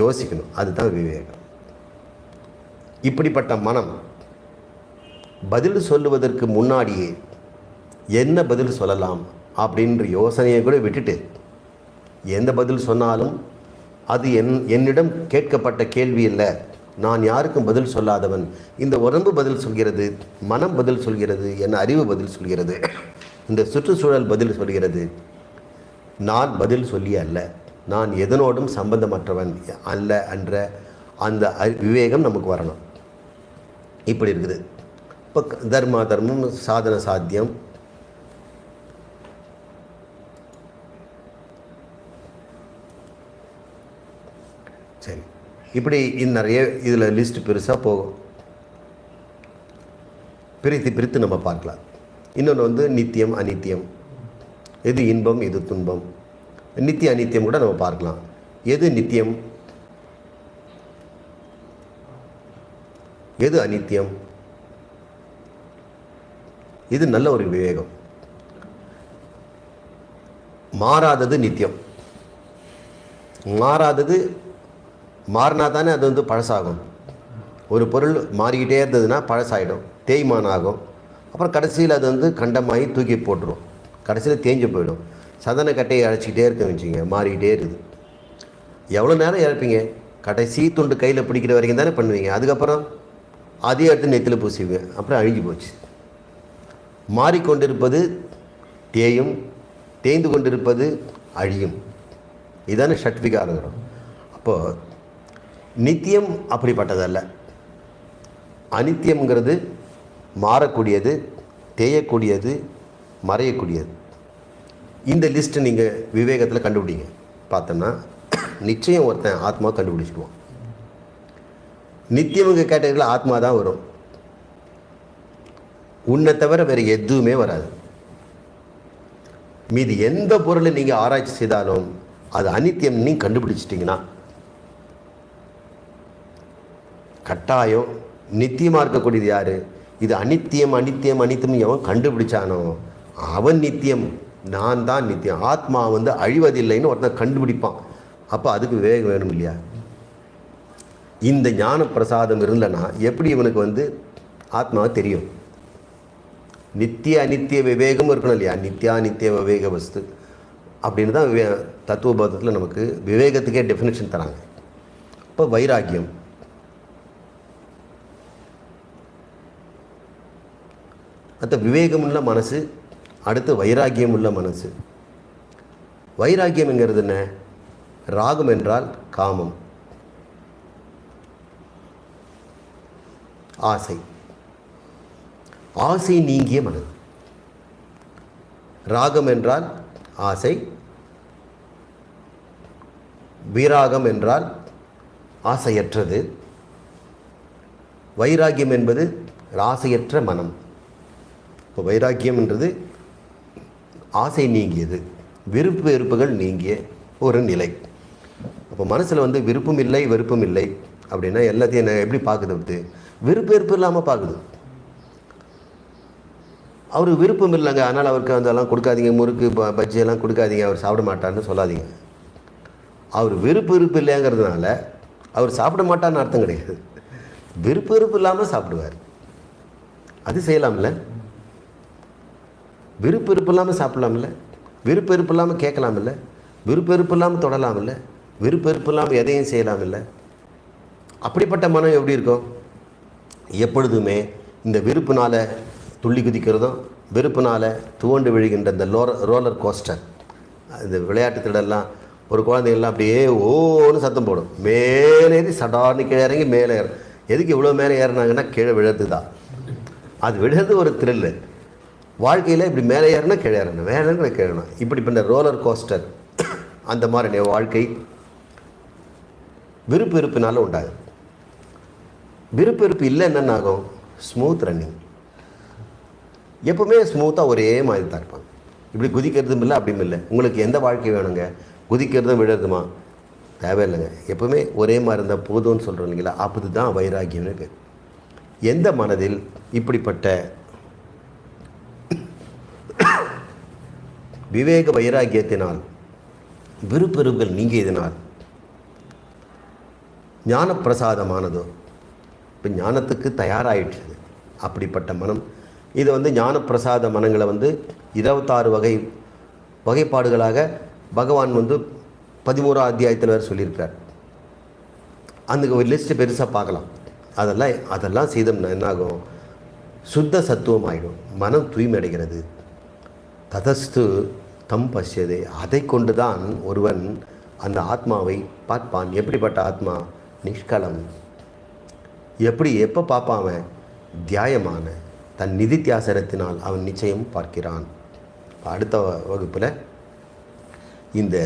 யோசிக்கணும். அதுதான் விவேகம். இப்படிப்பட்ட மனம் பதில் சொல்லுவதற்கு முன்னாடியே என்ன பதில் சொல்லலாம் அப்படின்ற யோசனையை கூட விட்டுட்டு எந்த பதில் சொன்னாலும் அது என்னிடம் கேட்கப்பட்ட கேள்வி இல்லை, நான் யாருக்கும் பதில் சொல்லாதவன், இந்த உடம்பு பதில் சொல்கிறது, மனம் பதில் சொல்கிறது, என் அறிவு பதில் சொல்கிறது, இந்த சுற்றுச்சூழல் பதில் சொல்கிறது, நான் பதில் சொல்லி அல்ல, நான் எதனோடும் சம்பந்தமற்றவன் அல்ல என்ற அந்த விவேகம் நமக்கு வரணும். இப்படி இருக்குது. இப்போ தர்மம் சாதன சாத்தியம், சரி, இப்படி நிறைய இதில் லிஸ்ட் பெருசாக போகும். பிரித்து நம்ம பார்க்கலாம். இன்னொன்று வந்து நித்தியம் அநித்தியம், எது இன்பம் எது துன்பம், நித்திய அநித்தியம் கூட நம்ம பார்க்கலாம். எது நித்தியம் எது அநித்தியம், இது நல்ல ஒரு விவேகம். மாறாதது நித்தியம், மாறாதது மாறினா தானே அது வந்து பழசாகும். ஒரு பொருள் மாறிக்கிட்டே இருந்ததுன்னா பழசாயிடும், தேய்மானம் ஆகும், அப்புறம் கடைசியில் அது வந்து கண்டமாகி தூக்கி போட்டுரும், கடைசியில் தேஞ்சு போயிடும். சதன கட்டையை அழைச்சிக்கிட்டே இருக்க வச்சுங்க, மாறிக்கிட்டே இருக்குது. எவ்வளோ நேரம் இழப்பீங்க? கடைசி துண்டு கையில் பிடிக்கிற வரைக்கும் தானே பண்ணுவீங்க. அதுக்கப்புறம் அதே எடுத்து நெத்தியில் பூசிங்க, அப்புறம் அழிஞ்சு போச்சு. மாறிக்கொண்டிருப்பது தேயும், தேய்ந்து கொண்டிருப்பது அழியும். இதானே ஷட்விகாரங்கிறோம். அப்போது நித்தியம் அப்படிப்பட்டதல்ல. அநித்தியம்ங்கிறது மாறக்கூடியது, தேயக்கூடியது, மறையக்கூடியது. இந்த லிஸ்ட்டு நீங்கள் விவேகத்தில் கண்டுபிடிங்க. பார்த்தோன்னா நிச்சயம் ஒருத்தன் ஆத்மா கண்டுபிடிச்சிடுவான். நித்தியமுங்க கேட்டகரியில் ஆத்மா தான் வரும், உன்னை தவிர வேறு எதுவுமே வராது. மீது எந்த பொருளை நீங்கள் ஆராய்ச்சி செய்தாலும் அது அநித்தியம் நீங்கள் கண்டுபிடிச்சிட்டிங்கன்னா கட்டாயம் நித்தியமாக இருக்கக்கூடியது யார்? இது அநித்தியம் அநித்தியம் அநித்தியம் எவன் கண்டுபிடிச்சானோ அவன் நித்தியம், நான் தான் நித்தியம். ஆத்மா வந்து அழிவதில்லைன்னு ஒருத்தன் கண்டுபிடிப்பான். அப்போ அதுக்கு விவேகம் வேணும் இல்லையா? இந்த ஞான பிரசாதம் இருந்தனா எப்படி இவனுக்கு வந்து ஆத்மா தெரியும்? நித்திய அநித்திய விவேகம் இருக்கணும் இல்லையா? நித்தியா நித்திய விவேக வஸ்து அப்படின்னு தான் தத்துவபோதத்தில் நமக்கு விவேகத்துக்கே டெஃபினேஷன் தராங்க. இப்போ வைராக்கியம், அந்த விவேகம் உள்ள மனசு, அடுத்து வைராக்கியம் உள்ள மனசு. வைராக்கியம்ங்கிறது என்ன? ராகம் என்றால் காமம், ஆசை, ஆசை நீங்கிய மனது. ராகம் என்றால் ஆசை, விராகம் என்றால் ஆசையற்றது, வைராக்கியம் என்பது ஆசையற்ற மனம். இப்போ வைராக்கியம் என்றது ஆசை நீங்கியது, விருப்பு வெறுப்புகள் நீங்கிய ஒரு நிலை. அப்போ மனசில் வந்து விருப்பம் இல்லை வெறுப்பும் இல்லை அப்படின்னா எல்லாத்தையும் என்ன எப்படி பார்க்குது? வந்து விருப்ப வெறுப்பு இல்லாமல் பார்க்குது. அவர் விருப்பம் இல்லைங்க, அதனால் அவருக்கு அதெல்லாம் கொடுக்காதீங்க, முறுக்கு பஜ்ஜியெல்லாம் கொடுக்காதீங்க, அவர் சாப்பிட மாட்டார்னு சொல்லாதீங்க. அவர் விருப்பு வெறுப்பு இல்லைங்கிறதுனால அவர் சாப்பிட மாட்டார்னு அர்த்தம் கிடையாது. விருப்பு வெறுப்பு இல்லாமல் சாப்பிடுவார், அது செய்யலாம்ல. விருப்பு வெறுப்பு இல்லாமல் சாப்பிடலாம்ல, விருப்பு வெறுப்பு இல்லாமல் கேட்கலாமில்ல, விருப்பு வெறுப்பு இல்லாமல் தொடலாமில்ல, விருப்பு வெறுப்பு இல்லாமல் எதையும் செய்யலாமில்ல. அப்படிப்பட்ட மனம் எப்படி இருக்கும்? எப்பொழுதுமே இந்த விருப்புனால் துள்ளி குதிக்கிறதும் வெறுப்புனால் துவண்டு விழுகின்ற இந்த ரோலர் கோஸ்டர், இந்த விளையாட்டு திடலாம் ஒரு குழந்தைகள்லாம் அப்படியே ஓன்னு சத்தம் போடும், மேலேறி சடார்னு கீழே இறங்கி மேலே ஏறும். எதுக்கு இவ்வளோ மேலே ஏறினாங்கன்னா கீழே விழுறது தான். அது விழுறது ஒரு த்ரில்லு. வாழ்க்கையில் இப்படி மேலே ஏறினா கீழே ஏறணும், மேலே கீழணும், இப்படி பண்ண ரோலர் கோஸ்டர். அந்த மாதிரி வாழ்க்கை விருப்பு வெறுப்பினால உண்டாகும். விருப்பு வெறுப்பு இல்லை என்னென்ன ஆகும்? Smooth running. எப்பவுமே ஸ்மூத்தாக ஒரே மாதிரி தான் இருப்பாங்க. இப்படி குதிக்கிறதும் இல்லை அப்படியும் இல்லை. உங்களுக்கு எந்த வாழ்க்கை வேணுங்க? குதிக்கிறதும் விழுறதுமா? தேவையில்லைங்க, எப்பவுமே ஒரே மாதிரி இருந்தால் போதும்னு சொல்கிறோம் இல்லைங்களா? அப்படி தான் வைராக்கியம்னு பேர். எந்த மனதில் இப்படிப்பட்ட விவேக வைராக்கியத்தினால் விருப்பெருப்புகள் நீங்கியதினால் ஞான பிரசாதமானதோ, இப்போ ஞானத்துக்கு தயாராகிடுச்சு அப்படிப்பட்ட மனம். இது வந்து ஞான பிரசாத மனங்களை வந்து 26 வகை வகைப்பாடுகளாக பகவான் 11ஆம் அத்தியாயத்தில் வேறு சொல்லியிருக்கார். அந்த ஒரு லிஸ்ட்டு பெருசாக பார்க்கலாம். அதெல்லாம் செய்தோம்னா என்னாகும்? சுத்த சத்துவம் ஆகிடும், மனம் தூய்மை அடைகிறது. ததஸ்து தம் பசியதே, அதை கொண்டு தான் ஒருவன் அந்த ஆத்மாவை பார்ப்பான். எப்படிப்பட்ட ஆத்மா? நிஷ்கலம். எப்போ பார்ப்பான் அவன்? தியாயமான தன் நிதித்தியாசனத்தினால் அவன் நிச்சயம் பார்க்கிறான். அடுத்த வகுப்பில் இந்த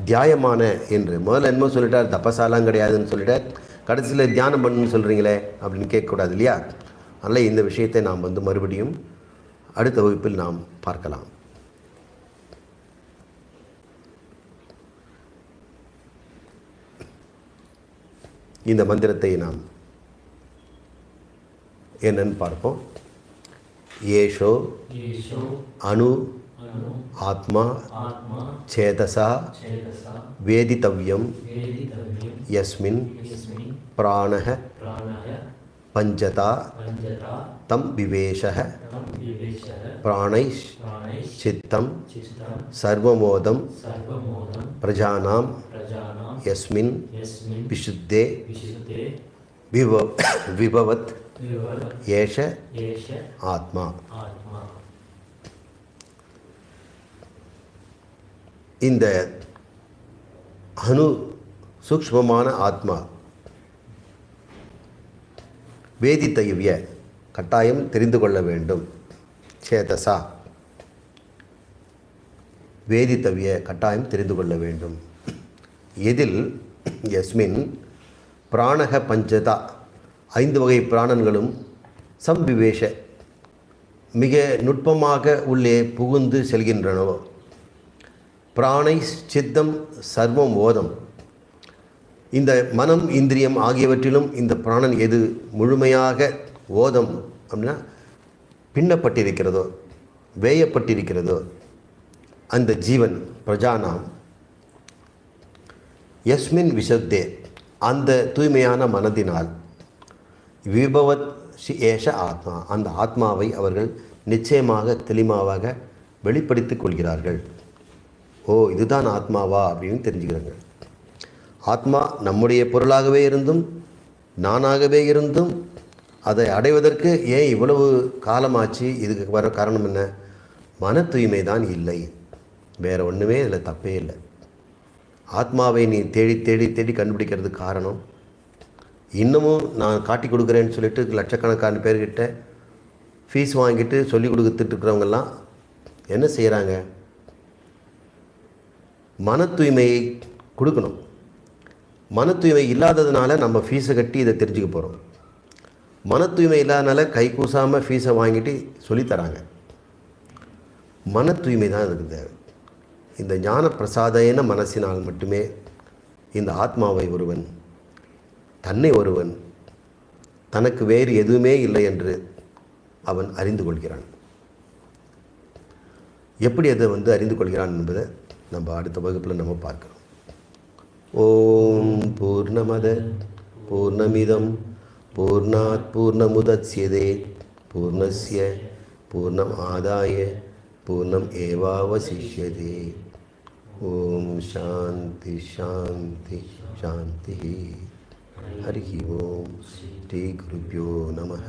தியாயமான என்று முதல்ல என்னமோ சொல்லிட்டார், தப்பசாலாம் கிடையாதுன்னு சொல்லிட்டார், கடைசியில் தியானம் பண்ணுன்னு சொல்கிறீங்களே அப்படின்னு கேட்கக்கூடாது இல்லையா? அதனால் இந்த விஷயத்தை நாம் மறுபடியும் அடுத்த வகுப்பில் நாம் பார்க்கலாம். இந்த மந்திரத்தை நாம் என்னன்னு பார்ப்போம். ஏஷோ அணு ஆத்மா சேதசா வேதித்தவ்யம் யஸ்மின் பிராணஹ பஞ்சதா தம் விவேஷஹ பிராணைஷ் சித்தம் சர்வமோதம் பிரஜானாம் யஸ்மின் விசுத்தே விபவத் ஏஷ ஆத்மா. இந்த அணு சூக்ஷ்மமான ஆத்மா வேதித்தவ்ய கட்டாயம் தெரிந்து கொள்ள வேண்டும். சேதசா வேதித்தவ்ய கட்டாயம் தெரிந்து கொள்ள வேண்டும். எதில்? யஸ்மின் பிராணக பஞ்சதா 5 வகை பிராணன்களும் சம்விவேஷ மிக நுட்பமாக உள்ளே புகுந்து செல்கின்றனவோ. பிராணை சித்தம் சர்வம் ஓதம், இந்த மனம் இந்திரியம் ஆகியவற்றிலும் இந்த பிராணன் எது முழுமையாக ஓதம் அப்படின்னா பின்னப்பட்டிருக்கிறதோ வேயப்பட்டிருக்கிறதோ அந்த ஜீவன் பிரஜானாம் யஸ்மின் விசுத்தே அந்த தூய்மையான மனதினால் விபவத் ஏஷ ஆத்மா அந்த ஆத்மாவை அவர்கள் நிச்சயமாக தெளிவாக வெளிப்படுத்திக் கொள்கிறார்கள். ஓ, இதுதான் ஆத்மாவா அப்படின்னு தெரிஞ்சுக்கிறாங்க. ஆத்மா நம்முடைய பொருளாகவே இருந்தும் நானாகவே இருந்தும் அதை அடைவதற்கு ஏன் இவ்வளவு காலமாச்சு? இதுக்கு வர காரணம் என்ன? மன தூய்மை தான் இல்லை, வேறு ஒன்றுமே இதில் தப்பே இல்லை. ஆத்மாவை நீ தேடி தேடி தேடி கண்டுபிடிக்கிறதுக்கு காரணம் இன்னமும் நான் காட்டி கொடுக்குறேன்னு சொல்லிட்டு லட்சக்கணக்கான பேர்கிட்ட ஃபீஸ் வாங்கிட்டு சொல்லி கொடுத்துட்டு இருக்கிறவங்கெல்லாம் என்ன செய்கிறாங்க? மன தூய்மையை கொடுக்கணும். மன தூய்மை இல்லாததுனால நம்ம ஃபீஸை கட்டி இதை தெரிஞ்சுக்க போகிறோம். மன தூய்மை இல்லாதனால கை கூசாமல் ஃபீஸை வாங்கிட்டு சொல்லித்தராங்க. மன தூய்மை தான் அதுக்கு தேவை. இந்த ஞான பிரசாதன மனசினால் மட்டுமே இந்த ஆத்மாவை ஒருவன் தன்னை ஒருவன் தனக்கு வேறு எதுவுமே இல்லை என்று அவன் அறிந்து கொள்கிறான். எப்படி அதை அறிந்து கொள்கிறான் என்பதை நம்ம அடுத்த வகுப்பில் நம்ம பார்க்கிறோம். ஓம் பூர்ணமத பூர்ணமிதம் பூர்ணாத் பூர்ணமுதச்யதே பூர்ணஸ்ய பூர்ணம் ஆதாய பூர்ணம் ஏவாவசிஷ்யதே. ஓம் சாந்தி சாந்தி சாந்தி. ஹரி ஓம். ஸ்ரீ குருப்யோ நமः.